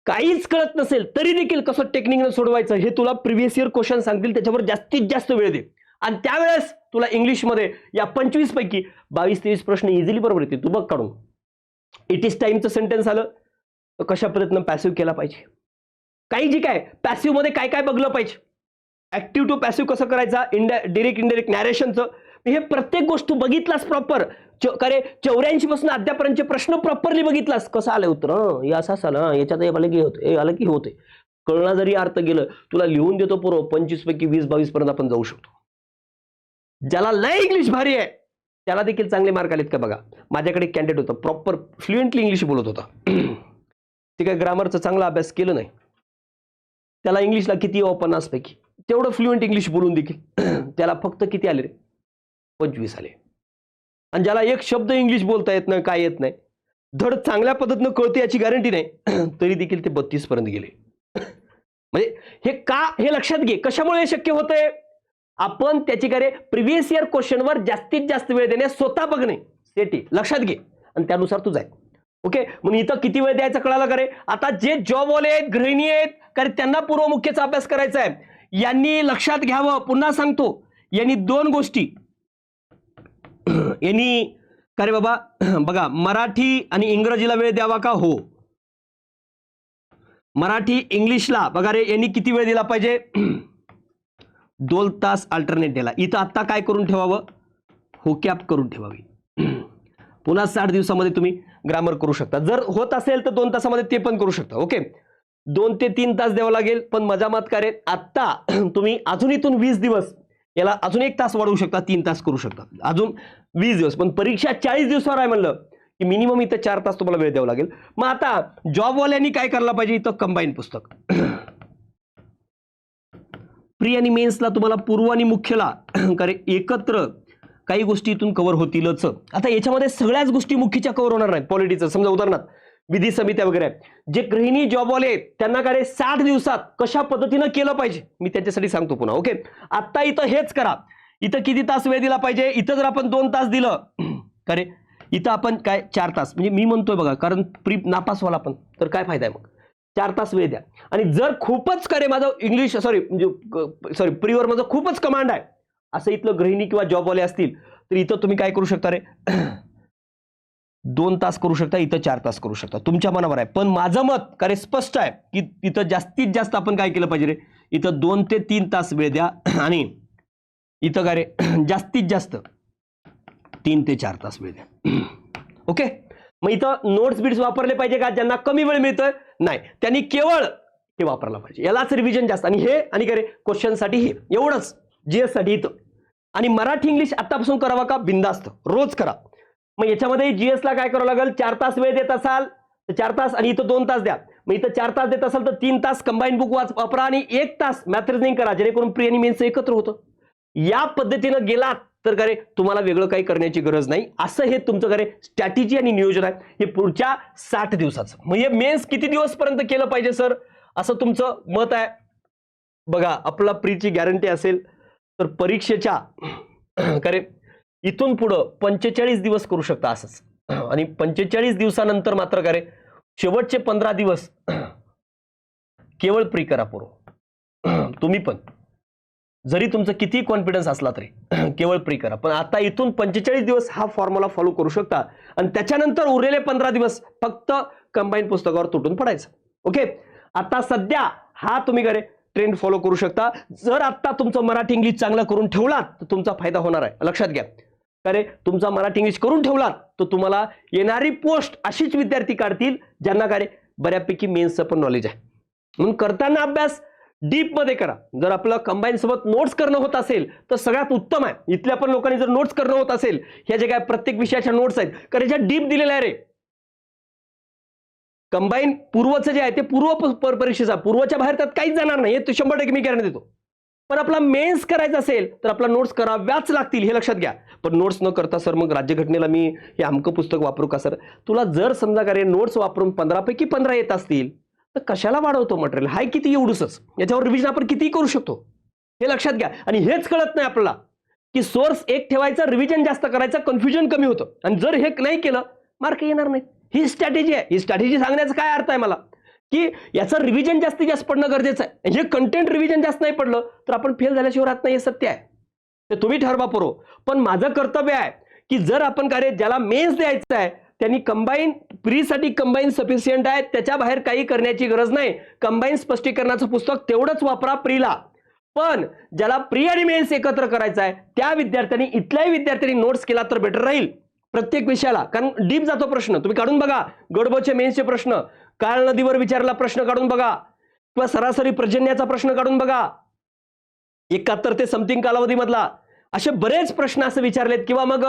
काहीच कळत नसेल तरी देखील कसं टेक्निकने सोडवायचं हे तुला प्रिव्हियस इयर क्वेश्चन सांगतील, त्याच्यावर जास्तीत जास्त वेळ दे. आणि त्यावेळेस तुला इंग्लिशमध्ये या 25 पैकी 22-23 प्रश्न इझिली बरोबर येतील. तू बघ काढून. इट इज टाइमचं सेंटेन्स आलं तर कशा प्रयत्न पॅसिव्ह केला पाहिजे, काही जे काय पॅसिव्ह मध्ये काय काय बघलं पाहिजे, ऍक्टिव्ह टू पॅसिव्ह कसं करायचा, डायरेक्ट इनडायरेक्ट नॅरेशनचं हे प्रत्येक गोष्ट बघितलास प्रॉपर, अरे 84 पासून अद्यापर्यंतचे प्रश्न प्रॉपरली बघितलास, कसं आलं उत्तर, हे असं आलं, याच्यात हे आलं की होतं, हे आलं की होते, कळणं जरी अर्थ गेलं, तुला लिहून देतो पूर्व 25 पैकी 20-22 पर्यंत आपण जाऊ शकतो. ज्याला लय इंग्लिश भारी आहे त्याला देखील चांगले मार्क आलेत का बघा. माझ्याकडे कॅन्डिडेट होता, प्रॉपर फ्लुएंटली इंग्लिश बोलत होता. ते काय ग्रामरचा चांगला अभ्यास केलं नाही, त्याला इंग्लिशला किती 50 पैकी, तेवढं फ्लुएंट इंग्लिश बोलून देखील त्याला फक्त किती आले रे, 25 आले. आणि ज्याला एक शब्द इंग्लिश बोलता येत नाही, काय येत नाही, धड चांगल्या पद्धतीनं कळते याची गॅरंटी नाही, तरी देखील ते 32 पर्यंत गेले. म्हणजे हे का, हे लक्षात घे, कशामुळे हे शक्य होतंय. आपण त्याची काय रे, प्रिव्हियस इयर क्वेश्चनवर जास्तीत जास्त वेळ देणे, स्वतः बघणे, सेटी लक्षात घे आणि त्यानुसार तू जाय. ओके, म्हणून इथं किती वेळ द्यायचं कळालं का रे. आता जे जॉबवाले आहेत, गृहिणी आहेत, कारण त्यांना पूर्व मुख्यचा अभ्यास करायचा आहे, यांनी लक्षात घ्यावं. पुन्हा सांगतो, यांनी 2 गोष्टी, यांनी का रे बाबा बघा, मराठी आणि इंग्रजीला वेळ द्यावा का, हो. मराठी इंग्लिशला बघा रे, यांनी किती वेळ दिला पाहिजे, 2 तास अल्टरनेट द्यायला. इथं आता काय करून ठेवावं, होकॅप करून ठेवावी. पुन्हा 60 दिवसामध्ये तुम्ही ग्रामर करू शकता. जर होत असेल तर 2 तासामध्ये ते पण करू शकता. ओके, 2 ते 3 तास द्यावं लागेल, पण मजा मत करे. आता तुम्ही अजून इथून 20 दिवस याला अजून 1 तास वाढवू शकता, 3 तास करू शकता, अजून 20 दिवस. पण परीक्षा 40 दिवसावर आहे म्हणलं की मिनिमम इथं 4 तास तुम्हाला वेळ द्यावा लागेल. मग आता जॉबवाल्यांनी काय करायला पाहिजे, इथं कंबाईन पुस्तक, प्री आणि मेन्सला तुम्हाला पूर्व आणि मुख्यला करे एकत्र काही गोष्टी इथून कव्हर होतीलच. आता याच्यामध्ये सगळ्याच गोष्टी मुख्यच्या कव्हर होणार नाहीत. पॉलिटिक्स समजा उदाहरणार्थ विधी समित्या वगैरे, जे गृहिणी जॉबवाले आहेत त्यांना काय 60 दिवसात कशा पद्धतीनं केलं पाहिजे मी त्याच्यासाठी सांगतो पुन्हा. ओके, आता इथं हेच करा, इथं किती तास वेळ दिला पाहिजे. इथं जर आपण 2 तास दिलं का रे, इथं आपण काय 4 तास, म्हणजे मी म्हणतोय बघा, कारण प्री नापास व्हायला पण तर काय फायदा आहे, मग 4 तास वेळ द्या. आणि जर खूपच करे माझं इंग्लिश सॉरी प्रीवर माझं खूपच कमांड आहे असं इथलं गृहिणी किंवा जॉबवाले असतील, तर इथं तुम्ही काय करू शकता रे, 2 तास करू शकता, इथं 4 तास करू शकता, तुमच्या मनावर आहे. पण माझं मत का रे स्पष्ट आहे की इथं जास्तीत जास्त आपण काय केलं पाहिजे रे, इथं 2 ते 3 तास वेळ द्या, आणि इथं काय रे जास्तीत जास्त 3 ते 4 तास वेळ द्या. ओके, मग इथं नोट्स बीट्स वापरले पाहिजे का, ज्यांना कमी वेळ मिळतोय नाही त्यांनी केवळ हे वापरला पाहिजे, यालाच रिव्हिजन जास्त. आणि हे आणि काय रे क्वेश्चन साठी हे एवढंच, जीएस साठी इथं. आणि मराठी इंग्लिश आतापासून करावा का, बिंदास्त रोज करा. मग याच्यामध्ये जीएस ला काय करावं लागेल, 4 तास वेळ देत असाल तर 4 तास, आणि इथं 2 तास द्या. मग इथं 4 तास देत असाल तर 3 तास कंबाईन बुक वापरा, आणि 1 तास मॅथ रिझनिंग करा, जेणेकरून प्री आणि मेन्स एकत्र होतं. या पद्धतीनं गेलात तर का रे तुम्हाला वेगळं काही करण्याची गरज नाही. असं हे तुमचं का रे स्ट्रॅटेजी आणि नियोजन आहे, हे पुढच्या 60 दिवसाचं. मग हे मेन्स किती दिवस पर्यंत केलं पाहिजे सर, असं तुमचं मत आहे. बघा, आपला प्रीची गॅरंटी असेल तर परीक्षेच्या का रे इथून पुढं 45 दिवस करू शकता असंच. आणि 45 दिवसानंतर मात्र का रे शेवटचे 15 दिवस केवळ प्री करा पूर्व. तुम्ही पण जरी तुमचं किती कॉन्फिडन्स असला तरी केवळ प्री करा. पण आता इथून 45 दिवस हा फॉर्म्युला फॉलो करू शकता, आणि त्याच्यानंतर उरलेले 15 दिवस फक्त कंबाईन पुस्तकावर तुटून पडायचं. ओके, आता सध्या हा तुम्ही करे ट्रेंड फॉलो करू शकता. जर आता तुमचं मराठी इंग्लिश चांगलं करून ठेवलात तर तुमचा फायदा होणार आहे, लक्षात घ्या. अरे तुमचा मराठी इंग्लिश करून ठेवलात तर तुम्हाला येणारी पोस्ट अशीच विद्यार्थी काढतील ज्यांना काय बऱ्यापैकी मेन्सचं पण नॉलेज आहे. म्हणून करताना अभ्यास डीप मध्ये करा. जर आपलं कंबाईन सोबत नोट्स करणं होत असेल तर सगळ्यात उत्तम आहे. इथल्या पण लोकांनी जर नोट्स करणं होत असेल, ह्या जे काय प्रत्येक विषयाच्या नोट्स आहेत कारण ह्याच्या डीप दिलेल्या आहे रे. कंबाईन पूर्वचं जे आहे ते पूर्व परीक्षेचा, पूर्वच्या बाहेर त्यात काहीच जाणार नाही, हे 100% मी गॅरंटी देतो. पण आपला मेन्स करायचा असेल तर आपला नोट्स कराव्याच लागतील, हे लक्षात घ्या. पण नोट्स न करता सर मग राज्यघटनेला मी हे अमकं पुस्तक वापरू का सर, तुला जर समजा का रे नोट्स वापरून 15 पैकी 15 येत असतील तर कशाला वाढवतो मटेरियल, हाय किती एवढंच, याच्यावर रिव्हिजन आपण किती करू शकतो, हे लक्षात घ्या. आणि हेच कळत नाही आपल्याला की सोर्स एक ठेवायचा, रिव्हिजन जास्त करायचं, कन्फ्युजन कमी होतं. आणि जर हे नाही केलं मार्क येणार नाही. ही स्ट्रॅटेजी आहे. ही स्ट्रॅटेजी सांगण्याचा काय अर्थ आहे मला, की याचं रिव्हिजन जास्तीत जास्त पडणं गरजेचं आहे. हे कंटेंट रिव्हिजन जास्त नाही पडलं तर आपण फेल झाल्याशिवाय राहत नाही, हे सत्य आहे. ते तुम्ही ठरवा पुरो. पण माझं कर्तव्य आहे की जर आपण कार्य ज्याला मेन्स द्यायचं आहे त्यांनी कंबाईन प्रीसाठी कंबाईन सफिशियंट आहे, त्याच्या बाहेर काही करण्याची गरज नाही. कंबाईन स्पष्टीकरणाचं पुस्तक तेवढंच वापरा प्रीला. पण ज्याला प्री आणि मेन्स एकत्र करायचं आहे त्या विद्यार्थ्यांनी इथल्याही विद्यार्थ्यांनी नोट्स केला तर बेटर राहील प्रत्येक विषयाला, कारण डीप जातो प्रश्न. तुम्ही काढून बघा गडबोचे मेन्सचे प्रश्न, काळ नदीवर विचारला प्रश्न काढून बघा, किंवा सरासरी पर्जन्याचा प्रश्न काढून बघा, 71 ते समथिंग कालावधीमधला असे बरेच प्रश्न असं विचारलेत. किंवा मग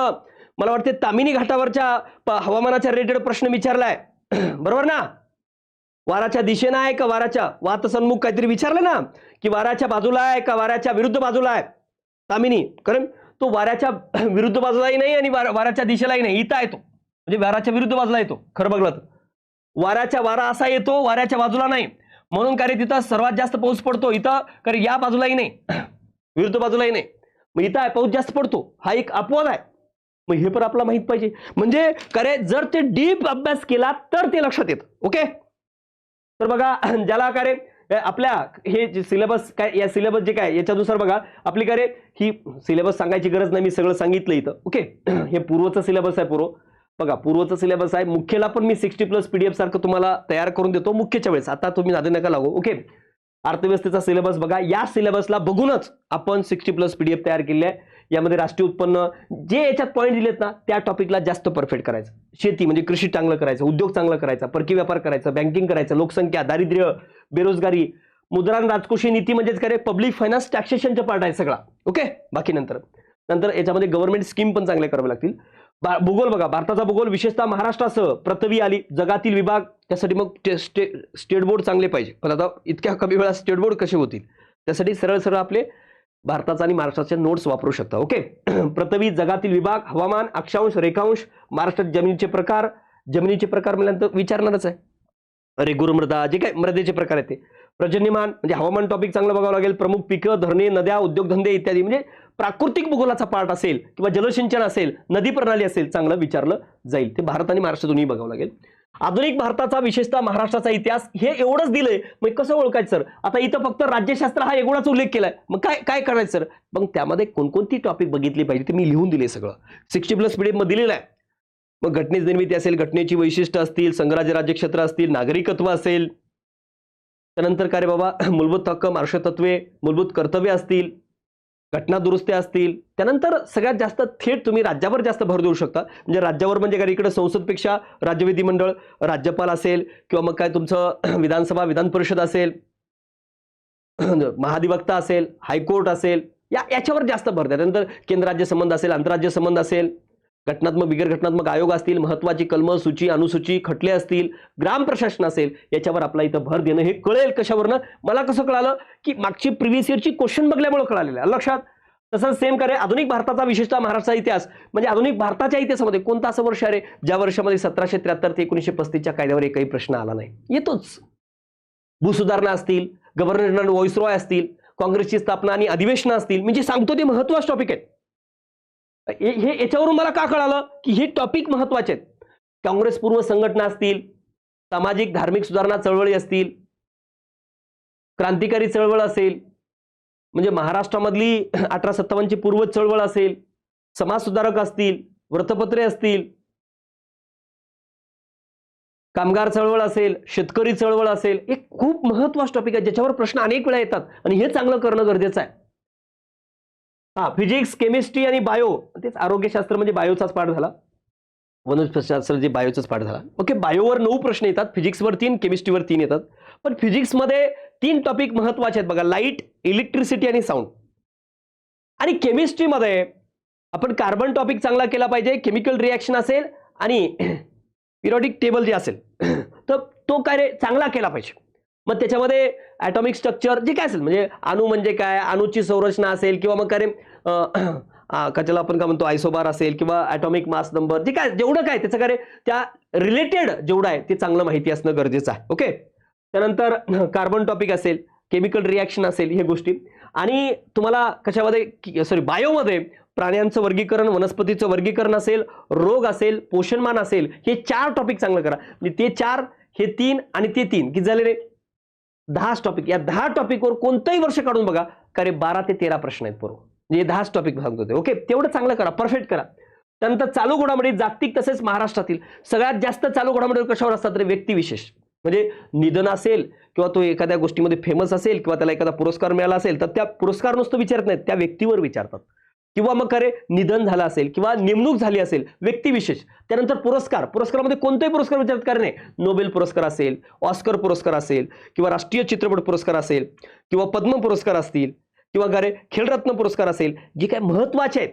मला वाटते तामिनी घाटावरच्या हवामानाच्या रिलेटेड प्रश्न विचारलाय बरोबर ना, वाराच्या दिशेनं आहे का वाराच्या वातसन्मुख काहीतरी विचारलं ना, की वाराच्या बाजूला आहे का वाराच्या विरुद्ध बाजूला आहे तामिनी, कारण तो वाऱ्याच्या विरुद्ध बाजूलाही नाही आणि वाऱ्याच्या दिशेलाही नाही, इथं आहे तो, म्हणजे वाऱ्याच्या विरुद्ध बाजूला येतो. खरं बघलं तर वारा असा येतो, वाऱ्याच्या बाजूला नाही, म्हणून काय रे तिथं सर्वात जास्त पाऊस पडतो, इथं कारण या बाजूलाही नाही विरुद्ध बाजूलाही नाही, मग इथं आहे पाऊस जास्त पडतो, हा एक अपवाद आहे. मग हे पण आपल्याला माहित पाहिजे, म्हणजे करे जर ते डीप अभ्यास केला तर ते लक्षात येतं. ओके, तर बघा ज्याला काय रे आपल्या हे जे सिलेबस काय, या सिलेबस जे काय याच्यानुसार बघा आपली काय रे ही सिलेबस सांगायची गरज नाही, मी सगळं सांगितलं इथं. ओके, हे पूर्वचं सिलेबस आहे. बघा पूर्वचं सिलेबस आहे. मुख्यला पण मी 60+ PDF सारखं तुम्हाला तयार करून देतो मुख्यच्या वेळेस, आता तुम्ही नादी नका लागू. ओके, अर्थव्यवस्थेचा सिलेबस बघा, या सिलेबसला बघूनच आपण 60+ PDF तयार केले आहे. यामध्ये राष्ट्रीय उत्पन्न जे याच्यात पॉईंट दिलेत ना त्या टॉपिकला जास्त परफेक्ट करायचं, शेती म्हणजे कृषी चांगलं करायचं, उद्योग चांगलं करायचा, परकीय व्यापार करायचा, बँकिंग करायचं, लोकसंख्या, दारिद्र्य, बेरोजगारी, मुद्रांक राजकोषीय नीती म्हणजेच काय पब्लिक फायनान्स टॅक्सेशनचा पार्ट आहे सगळा. ओके, बाकी नंतर याच्यामध्ये गव्हर्नमेंट स्कीम पण चांगल्या कराव्या लागतील. भूगोल बघा, भारताचा भूगोल विशेषतः महाराष्ट्रासह पृथ्वी आली जगातील विभाग, त्यासाठी मग स्टेट बोर्ड चांगले पाहिजे, पण आता इतक्या कमी वेळात स्टेट बोर्ड कसे होतील, त्यासाठी सरळ सरळ आपले भारताचा आणि महाराष्ट्राचे नोट्स वापरू शकता. ओके, पृथ्वी, जगातील विभाग, हवामान, अक्षांश, रेखांश, महाराष्ट्रात जमिनीचे प्रकार म्हटल्यानंतर विचारणारच आहे. रेगुर मृदा, जे काय मृदेचे प्रकार आहेत ते, पर्जन्यमान म्हणजे हवामान टॉपिक चांगलं बघावं लागेल, प्रमुख पिकं, धरणे, नद्या, उद्योगधंदे इत्यादी, म्हणजे प्राकृतिक भूगोलाचा पार्ट असेल किंवा जलसिंचन असेल, नदी प्रणाली असेल, चांगलं विचारलं जाईल. ते भारत आणि महाराष्ट्र दोन्ही बघावं लागेल. आधुनिक भारताचा विशेषतः महाराष्ट्राचा इतिहास हे एवढंच दिलंय, मग कसं ओळखायचं सर? आता इथं फक्त राज्यशास्त्र हा एवढाच उल्लेख केलाय, मग काय करायचं सर? मग त्यामध्ये कोणकोणती टॉपिक बघितली पाहिजे ते मी लिहून दिले सगळं 60+ PDF मध्ये दिलेलं आहे. मग घटनेची निर्मिती असेल, घटनेची वैशिष्ट्य असतील, संघराज्य राज्यक्षेत्र असतील, नागरिकत्व असेल, त्यानंतर काय रे बाबा मूलभूत हक्क, महाराष्ट्र तत्वे, मूलभूत कर्तव्य असतील, घटना दुरुस्त्या असतील, त्यानंतर सगळ्यात जास्त थेट तुम्ही राज्यावर जास्त भर देऊ शकता. म्हणजे राज्यावर म्हणजे काय इकडे संसदपेक्षा राज्य विधिमंडळ, राज्यपाल असेल किंवा मग काय तुमचं विधानसभा, विधान परिषद असेल, महाधिवक्ता असेल, हायकोर्ट असेल, याच्यावर जास्त भर द्या. त्यानंतर केंद्र राज्य संबंध असेल, आंतरराज्य संबंध असेल, घटनात्मक बिगर घटनात्मक आयोग असतील, महत्वाची कलम, सूची, अनुसूची, खटले असतील, ग्राम प्रशासन असेल, याच्यावर आपला इथं भर देणं. हे कळेल कशावरनं? मला कसं कळालं की मागची प्रिव्हियस इयरची क्वेश्चन बघल्यामुळे कळालेलं आहे लक्षात. तसंच सेम करे आधुनिक भारताचा विशेषतः महाराष्ट्राचा इतिहास, म्हणजे आधुनिक भारताच्या इतिहासामध्ये कोणतं असं वर्ष आहे ज्या वर्षामध्ये 1773 ते 1935च्या कायद्यावर एकही प्रश्न आला नाही? येतोच. भूसुधारणा असतील, गव्हर्नर जनरल व्हॉइसरॉय असतील, काँग्रेसची स्थापना आणि अधिवेशनं असतील, म्हणजे सांगतो ते महत्त्वाचे टॉपिक आहेत. हे याच्यावरून मला का कळालं की हे टॉपिक महत्वाचे आहेत. काँग्रेस पूर्व संघटना असतील, सामाजिक धार्मिक सुधारणा चळवळी असतील, क्रांतिकारी चळवळ असेल, म्हणजे महाराष्ट्रामधली 1857 ची पूर्व चळवळ असेल, समाज सुधारक असतील, वृत्तपत्रे असतील, कामगार चळवळ असेल, शेतकरी चळवळ असेल, एक खूप महत्वाचं टॉपिक आहे ज्याच्यावर प्रश्न अनेक वेळा येतात आणि हे चांगलं करणं गरजेचं आहे. फिजिक्स, केमिस्ट्री आणि बायो, तेच आरोग्यशास्त्र म्हणजे बायोचाच पाठ झाला, वनस्पतिशास्त्र जे बायोचाच पाठ झाला. ओके, बायोवर 9 प्रश्न येतात, फिजिक्सवर 3, केमिस्ट्रीवर 3 येतात. पण फिजिक्समध्ये 3 टॉपिक महत्वाचे आहेत बघा, लाईट, इलेक्ट्रिसिटी आणि साऊंड. आणि केमिस्ट्रीमध्ये आपण कार्बन टॉपिक चांगला केला पाहिजे, केमिकल रिॲक्शन असेल आणि पिरियॉडिक टेबल जे असेल तर तो काय रे चांगला केला पाहिजे. मग त्याच्यामध्ये ॲटॉमिक स्ट्रक्चर जे काय असेल, म्हणजे अणू म्हणजे काय, अणूची संरचना असेल किंवा मग काय कशाला आपण काय म्हणतो आयसोबार असेल किंवा ॲटॉमिक मास नंबर, जे काय जेवढं काय त्याचं काय त्या रिलेटेड जेवढं आहे ते चांगलं माहिती असणं गरजेचं आहे. ओके, त्यानंतर कार्बन टॉपिक असेल, केमिकल रिॲक्शन असेल, हे गोष्टी. आणि तुम्हाला कशामध्ये बायोमध्ये प्राण्यांचं वर्गीकरण, वनस्पतीचं वर्गीकरण असेल, रोग असेल, पोषणमान असेल, हे 4 टॉपिक चांगलं करा. म्हणजे ते 4, हे 3 आणि ते 3 किती झाले रे 10 टॉपिक. या 10 टॉपिकवर कोणतंही वर्ष काढून बघा का रे 12 ते 13 प्रश्न आहेत पूर्व, म्हणजे 10 टॉपिक सांगतो ते. ओके, तेवढं चांगलं करा, परफेक्ट करा. त्यानंतर चालू घडामोडी जागतिक तसेच महाराष्ट्रातील सगळ्यात जास्त चालू घडामोडी कशावर असतात रे? व्यक्तिविशेष. म्हणजे निधन असेल किंवा तो एखाद्या गोष्टीमध्ये फेमस असेल किंवा त्याला एखादा पुरस्कार मिळाला असेल तर त्या पुरस्कार नुसतं विचारत नाहीत, त्या व्यक्तीवर विचारतात. किंवा मग खरे निधन झालं असेल किंवा नेमणूक झाली असेल व्यक्तिविशेष, त्यानंतर पुरस्कारामध्ये कोणतेही पुरस्कार विचारत कारण नाही. नोबेल पुरस्कार असेल, ऑस्कर पुरस्कार असेल किंवा राष्ट्रीय चित्रपट पुरस्कार असेल किंवा पद्म पुरस्कार असतील किंवा खरे खेळरत्न पुरस्कार असेल, जे काही महत्वाचे आहेत,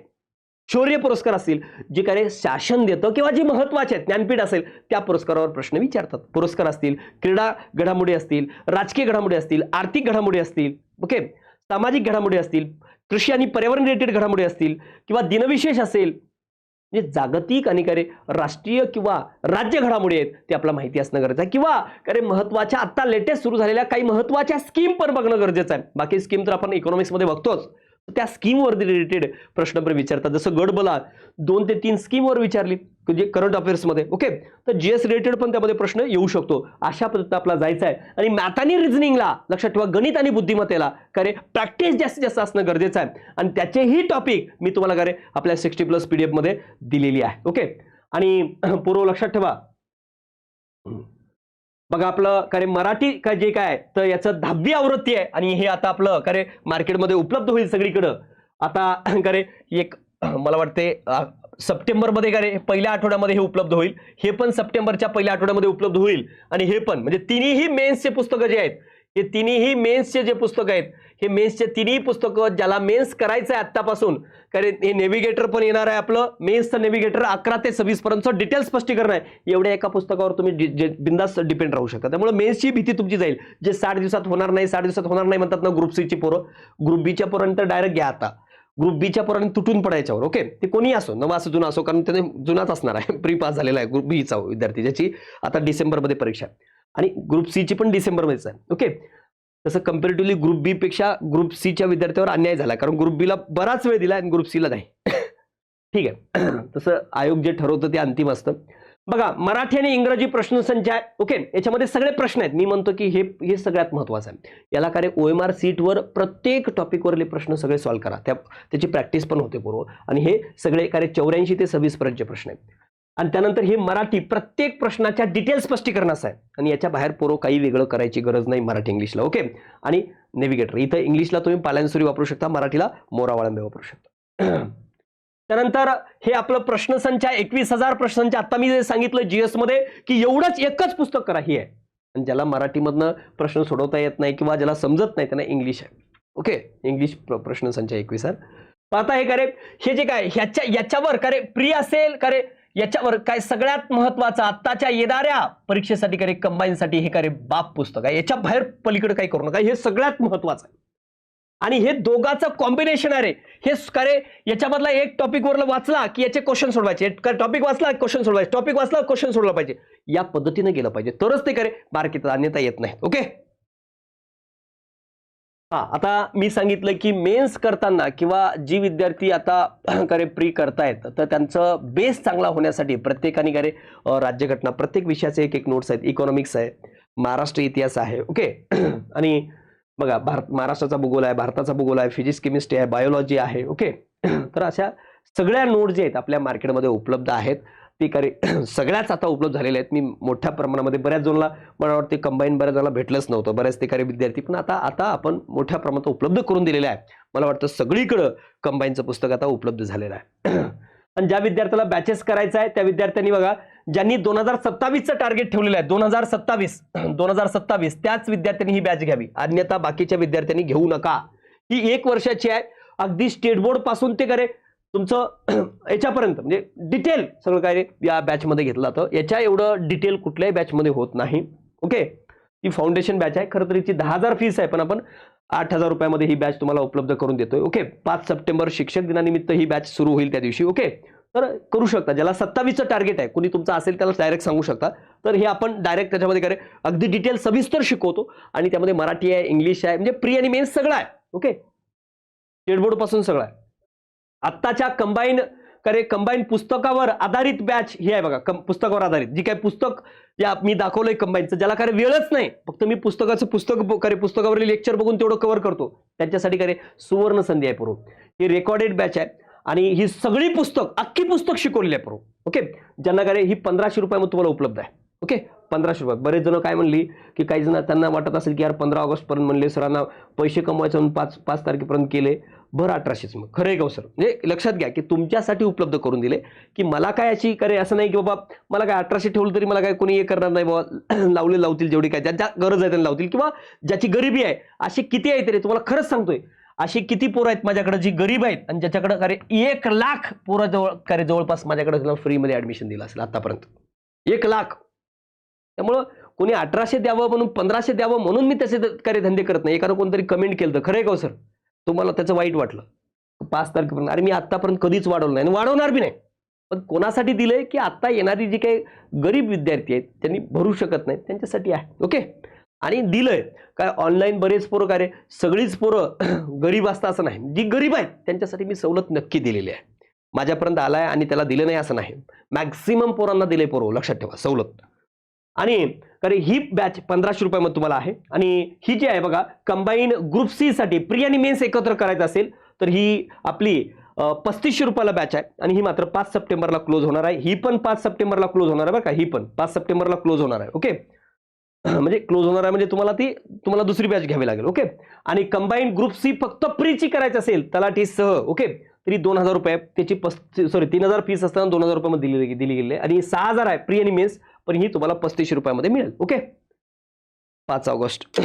शौर्य पुरस्कार असतील, जे काय शासन देतं किंवा जे महत्वाचे आहेत, ज्ञानपीठ असेल त्या पुरस्कारावर प्रश्न विचारतात. पुरस्कार असतील, क्रीडा घडामोडी असतील, राजकीय घडामोडी असतील, आर्थिक घडामोडी असतील, ओके, सामाजिक घडामोडी असतील, कृषी आणि पर्यावरण रिलेटेड घडामोडी असतील किंवा दिनविशेष असेल, म्हणजे जागतिक आणि काय राष्ट्रीय किंवा राज्य घडामोडी आहेत ते आपल्याला माहिती असणं गरजेचं आहे. किंवा काय महत्वाच्या आता लेटेस्ट सुरू झालेल्या काही महत्वाच्या स्कीम पण बघणं गरजेचं आहे. बाकी स्कीम तर आपण इकॉनॉमिक्समध्ये बघतोच, त्या स्कीमवर रिलेटेड प्रश्न पण विचारतात. जसं गडबला 2 ते 3 स्कीमवर विचारली म्हणजे करंट अफेअर्समध्ये, ओके. तर जीएस रिलेटेड पण त्यामध्ये प्रश्न येऊ शकतो. अशा पद्धतीने आपला जायचं आहे. आणि मॅथ आणि रिझनिंगला लक्षात ठेवा, गणित आणि बुद्धिमत्तेला काय प्रॅक्टिस जास्तीत जास्त असणं गरजेचं आहे. आणि त्याचेही टॉपिक मी तुम्हाला काय आपल्या 60+ PDF मध्ये दिलेली आहे, ओके. आणि पूर्व लक्षात ठेवा, बघा आपलं काय मराठी काय जे काय तर याचं 10वी आवृत्ती आहे आणि हे आता आपलं काय मार्केटमध्ये उपलब्ध होईल सगळीकडं. आता काय एक मला वाटते सप्टेंबरमध्ये काय पहिल्या आठवड्यामध्ये हे उपलब्ध होईल. हे पण सप्टेंबरच्या पहिल्या आठवड्यामध्ये उपलब्ध होईल. आणि हे पण म्हणजे तिन्ही मेन्सचे पुस्तकं जे आहेत, हे तिन्ही मेन्सचे जे पुस्तक आहेत, हे मेन्सचे तिन्ही पुस्तकं ज्याला मेन्स करायचं आहे आत्तापासून, कारण हे नेव्हिगेटर पण येणार आहे आपलं मेन्सचं नेव्हिगेटर 11 ते 26 पर्यंत डिटेल स्पष्टीकरण आहे. एवढ्या एका पुस्तकावर तुम्ही बिंदास डिपेंड राहू शकता. त्यामुळे मेन्सची भीती तुमची जाईल. जे 60 दिवसात होणार नाही, 60 दिवसात होणार नाही म्हणतात ना ग्रुप सी ची पोरं, ग्रुप बीच्या पोरांनी तर डायरेक्ट घ्या आता. ग्रुप बीच्या पोरांनी तुटून पडायच्यावर, ओके. ते कोणी असो, नवा असो जुना असो, कारण त्याने जुनाच असणार आहे, प्री पास झालेला आहे ग्रुप बीचा विद्यार्थी, ज्याची आता डिसेंबरमध्ये परीक्षा आहे. आणि ग्रुप सी ची पण डिसेंबरमध्येच आहे, ओके. तसं कम्पॅरेटिव्हली ग्रुप बी पेक्षा ग्रुप सीच्या विद्यार्थ्यावर अन्याय झाला, कारण ग्रुप बीला बराच वेळ दिला आणि ग्रुप सीला नाही. ठीक आहे. तसं आयोग जे ठरवतं ते अंतिम असतं. बघा मराठी आणि इंग्रजी प्रश्नसंच आहे, ओके. याच्यामध्ये सगळे प्रश्न आहेत. मी म्हणतो की हे सगळ्यात महत्वाचं आहे. याला काय OMR सीटवर प्रत्येक टॉपिकवरले प्रश्न सगळे सॉल्व्ह करा, त्याची प्रॅक्टिस पण होते पूर्व. आणि हे सगळे काय 84 ते 26 पर्यंतचे प्रश्न आहेत. आणि त्यानंतर हे मराठी प्रत्येक प्रश्नाच्या डिटेल स्पष्टीकरणाचं आहे. आणि याच्या बाहेर पूर्व काही वेगळं करायची गरज नाही मराठी इंग्लिशला, ओके. आणि नेव्हिगेटर इथं इंग्लिशला तुम्ही पालांसुरी वापरू शकता, मराठीला मोरा वाळंबे वापरू शकता. त्यानंतर हे आपलं प्रश्नसंच आहे, 21,000 प्रश्नसंच. आता मी जे सांगितलं जीएस मध्ये की एवढंच एकच पुस्तक करा, ही आहे. आणि ज्याला मराठीमधनं प्रश्न सोडवता येत नाही किंवा ज्याला समजत नाही त्यांना इंग्लिश आहे, ओके. इंग्लिश प्रश्नसंच 21,000. आता हे करे हे जे काय याच्यावर करे प्री असेल करे याच्यावर काय सगळ्यात महत्वाचं आत्ताच्या येणाऱ्या परीक्षेसाठी करे कंबाईनसाठी हे करे बाप पुस्तक आहे. याच्या बाहेर पलीकडे काही करू नका, हे सगळ्यात महत्वाचं आहे. आणि हे दोघांचं कॉम्बिनेशन आहे. हे करे याच्यामधला एक टॉपिक वरला वाचला की याचे क्वेश्चन सोडवायचे, टॉपिक वाचला क्वेश्चन सोडवायचे, टॉपिक वाचला क्वेश्चन सोडला पाहिजे. या पद्धतीने गेलं पाहिजे तरच ते करे मार्क येतात, अन्यथा येत नाही, ओके. आता मी सांगितलं की मेन्स करताना किंवा जी विद्यार्थी आता करे प्री करतायत तर त्यांचं बेस चांगला होण्यासाठी प्रत्येकाने करे राज्यघटना प्रत्येक विषयाचे एक नोट्स आहेत. इकॉनॉमिक्स आहे, महाराष्ट्र इतिहास आहे, ओके. आणि बघा महाराष्ट्राचा भूगोल आहे, भारताचा भूगोल आहे, फिजिक्स केमिस्ट्री आहे, बायोलॉजी आहे, ओके. तर अशा सगळ्या नोट जे आहेत आपल्या मार्केटमध्ये उपलब्ध आहेत ते करे सगळ्याच आता उपलब्ध झालेले आहेत. मी मोठ्या प्रमाणामध्ये बऱ्याच जणांना मला वाटते कंबाईन बऱ्याच जणांना भेटलंच नव्हतं, बऱ्याच ते करे विद्यार्थी, पण आता आपण मोठ्या प्रमाणात उपलब्ध करून दिलेलं आहे. मला वाटतं सगळीकडं कंबाईनचं पुस्तक आता उपलब्ध झालेलं आहे. आणि ज्या विद्यार्थ्याला बॅचेस करायचं आहे त्या विद्यार्थ्यांनी बघा ज्यांनी 2027चं टार्गेट ठेवलेलं आहे 2027 त्याच विद्यार्थ्यांनी ही बॅच घ्यावी, अन्यथा बाकीच्या विद्यार्थ्यांनी घेऊ नका. ही 1 वर्षाची आहे. अगदी स्टेट बोर्ड पासून ते करे तुमचं याच्यापर्यंत म्हणजे डिटेल सगळं काय या बॅच मध्ये घेतलं जातं. याच्या एवढं डिटेल कुठल्याही बॅच मध्ये होत नाही, ओके. ही फाउंडेशन बॅच आहे. खरं तर हिची 10,000 फीस आहे, पण आपण 8,000 रुपयामध्ये ही बॅच तुम्हाला उपलब्ध करून देतोय, ओके. 5 सप्टेंबर शिक्षक दिनानिमित्त ही बॅच सुरू होईल त्या दिवशी, ओके. तर करू शकता. ज्याला 27चं टार्गेट आहे, कुणी तुमचं असेल त्याला डायरेक्ट सांगू शकता. तर हे आपण डायरेक्ट त्याच्यामध्ये करे अगदी डिटेल सविस्तर शिकवतो आणि त्यामध्ये मराठी आहे, इंग्लिश आहे, म्हणजे प्री आणि मेन्स सगळं आहे, ओके. स्टेट बोर्ड पासून सगळं आहे. आत्ताच्या कंबाईन पुस्तकावर आधारित बॅच ही आहे बघा. पुस्तकावर आधारित जी काही पुस्तक या मी दाखवलंय कंबाईनचं, ज्याला काय वेळच नाही, फक्त मी पुस्तकावरील लेक्चर बघून तेवढं कव्हर करतो, त्यांच्यासाठी करे सुवर्ण संधी आहे पूर्व. ही रेकॉर्डेड बॅच आहे आणि ही सगळी पुस्तक अख्खी पुस्तक शिकवलेली आहे पूर्व, ओके. ज्यांना काय ही 1500 रुपयामध्ये तुम्हाला उपलब्ध आहे, ओके. 1500 रुपये. बरेच जण काय म्हणली की काही जण त्यांना वाटत असेल की यार 15 ऑगस्ट पर्यंत म्हणले सरांना पैसे कमवायचे म्हणून 5 तारखेपर्यंत केले, भर 1800च. मग खरं आहे का हो सर? म्हणजे लक्षात घ्या की तुमच्यासाठी उपलब्ध करून दिले की मला काय अशी करे असं नाही की बाबा मला काय 1800 ठेवलं तरी मला काय कोणी हे करणार नाही बाबा, लावतील जेवढी काय ज्या गरज आहे त्यांना लावतील, किंवा ज्याची गरिबी आहे अशी किती आहे तरी तुम्हाला खरंच सांगतोय, अशी किती पोरं आहेत माझ्याकडे जी गरीब आहेत आणि ज्याच्याकडे अरे 1 लाख पोरं जवळपास माझ्याकडे फ्रीमध्ये ऍडमिशन दिलं असेल आतापर्यंत. 1 लाख. त्यामुळं कोणी 1800 द्यावं म्हणून 1500 द्यावं म्हणून मी तसे कार्य धंदे करत नाही. एखादं कोणतरी कमेंट केलं तर खरं आहे का सर? तुम्हाला त्याचं वाईट वाटलं 5 तारखेपर्यंत, अरे मी आतापर्यंत कधीच वाढवलं नाही आणि वाढवणार बी नाही. पण कोणासाठी दिलंय की आता येणारी जी काही गरीब विद्यार्थी आहेत त्यांनी भरू शकत नाहीत त्यांच्यासाठी आहे. ओके. आणि दिलंय काय ऑनलाईन बरेच पोरं काय रे, सगळीच पोरं गरीब असतं असं नाही. जी गरीब आहेत त्यांच्यासाठी मी सवलत नक्की दिलेली आहे. माझ्यापर्यंत आलाय आणि त्याला दिलं नाही असं नाही. मॅक्सिमम पोरांना दिले पोरं, लक्षात ठेवा सवलत. आणि कारण ही बॅच 1500 रुपयामध्ये तुम्हाला आहे. आणि ही जी आहे बघा कंबाईन ग्रुप सी साठी प्री आणि मेन्स एकत्र करायचं असेल तर ही आपली 3500 रुपयाला बॅच आहे आणि ही मात्र 5 सप्टेंबरला क्लोज होणार आहे. ही पण 5 सप्टेंबरला क्लोज होणार आहे बरं का, ही पण 5 सप्टेंबरला क्लोज होणार आहे. ओके. म्हणजे क्लोज होणार आहे म्हणजे तुम्हाला दुसरी बॅच घ्यावी लागेल. ओके. आणि कंबाईन ग्रुप सी फक्त प्रीची करायची असेल तलाठी सह, ओके, तरी 2000 रुपये त्याची 3000 फीस असताना 2000 रुपयामध्ये दिली गेली आणि 6000 आहे प्री आणि मेन्स, पण ही तुम्हाला 3500 रुपयामध्ये मिळेल. ओके. 5 ऑगस्ट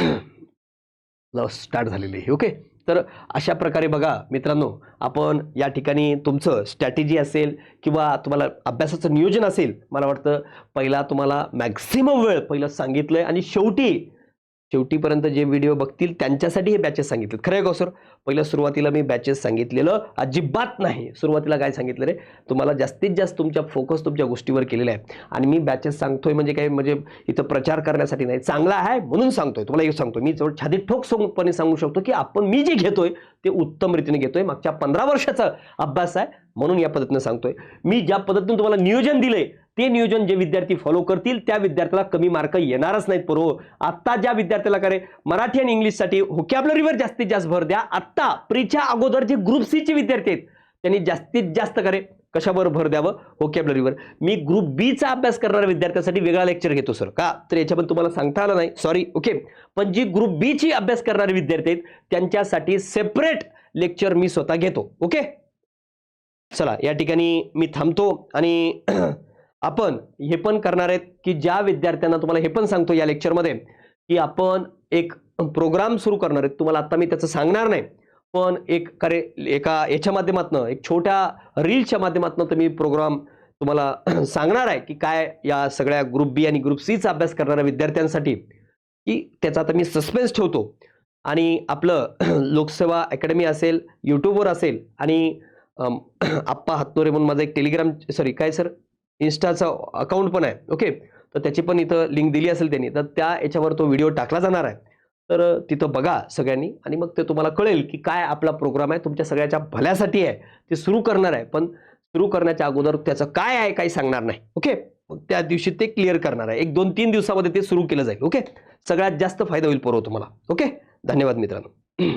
स्टार्ट झालेली आहे. ओके. तर अशा प्रकारे बघा मित्रांनो, आपण या ठिकाणी तुमचं स्ट्रॅटेजी असेल किंवा तुम्हाला अभ्यासाचं नियोजन असेल, मला वाटतं पहिला तुम्हाला मॅक्सिमम वेळ पहिलं सांगितलंय आणि शेवटीपर्यंत जे व्हिडिओ बघतील त्यांच्यासाठी हे बॅचेस सांगितले. खरं आहे का सर? पहिलं सुरुवातीला मी बॅचेस सांगितलेलं अजिबात नाही. सुरुवातीला काय सांगितलं रे, तुम्हाला जास्तीत जास्त तुमच्या फोकस तुमच्या गोष्टीवर केलेला आहे. आणि मी बॅचेस सांगतोय म्हणजे काय, म्हणजे इथं प्रचार करण्यासाठी नाही, चांगला आहे म्हणून सांगतोय. तुम्हाला एक सांगतोय मी छातीत ठोकपणे सांगू शकतो की मी जे घेतोय ते उत्तम रीतीने घेतोय. मागच्या 15 वर्षाचा अभ्यास आहे म्हणून या पद्धतीने सांगतोय. मी ज्या पद्धतीने तुम्हाला नियोजन दिलंय ते नियोजन जे विद्यार्थी फॉलो करतील त्या विद्यार्थ्याला कमी मार्क येणारच नाहीत. पोरो आता ज्या विद्यार्थ्याला करे मराठी आणि इंग्लिशसाठी व्होकॅब्युलरीवर जास्तीत जास्त भर द्या. आता प्रीच्या अगोदर जे ग्रुप सी चे विद्यार्थी आहेत त्यांनी जास्तीत जास्त करे कशावर भर द्यावं, व्होकॅब्युलरीवर. मी ग्रुप बी चा अभ्यास करणाऱ्या विद्यार्थ्यांसाठी वेगळा लेक्चर घेतो सर, का तर याच्याबद्दल तुम्हाला सांगता आलं नाही, सॉरी. ओके. पण जी ग्रुप बी ची अभ्यास करणारे विद्यार्थी आहेत त्यांच्यासाठी सेपरेट लेक्चर मी स्वतः घेतो. ओके. चला या ठिकाणी मी थांबतो आणि आपण हे पण करणार आहेत की ज्या विद्यार्थ्यांना तुम्हाला हे पण सांगतो या लेक्चरमध्ये की आपण एक प्रोग्राम सुरू करणार आहेत. तुम्हाला आता मी त्याचं सांगणार नाही, पण एका याच्या माध्यमातून एक छोट्या रीलच्या माध्यमातून मी प्रोग्राम तुम्हाला सांगणार आहे की काय या सगळ्या ग्रुप बी आणि ग्रुप सी चा अभ्यास करणाऱ्या विद्यार्थ्यांसाठी, की त्याचा आता मी सस्पेन्स ठेवतो. आणि आपलं लोकसेवा अकॅडमी असेल, यूट्यूबवर असेल आणि आप्पा हातनोरे म्हणून माझा एक टेलिग्राम इंस्टाचा अकाउंट पण आहे. ओके. तर त्याची पण इथं लिंक दिली असेल त्यांनी, तर त्या याच्यावर तो व्हिडिओ टाकला जाणार आहे. तर तिथं बघा सगळ्यांनी आणि मग ते तुम्हाला कळेल की काय आपला प्रोग्राम आहे, तुमच्या सगळ्याच्या भल्यासाठी आहे. ते सुरू करणार आहे, पण सुरू करण्याच्या अगोदर त्याचं काय आहे काही सांगणार नाही. ओके. मग त्या दिवशी ते क्लिअर करणार आहे. 1-2-3 दिवसामध्ये ते सुरू केलं जाईल. ओके. सगळ्यात जास्त फायदा होईल पोरो तुम्हाला. ओके. धन्यवाद मित्रांनो.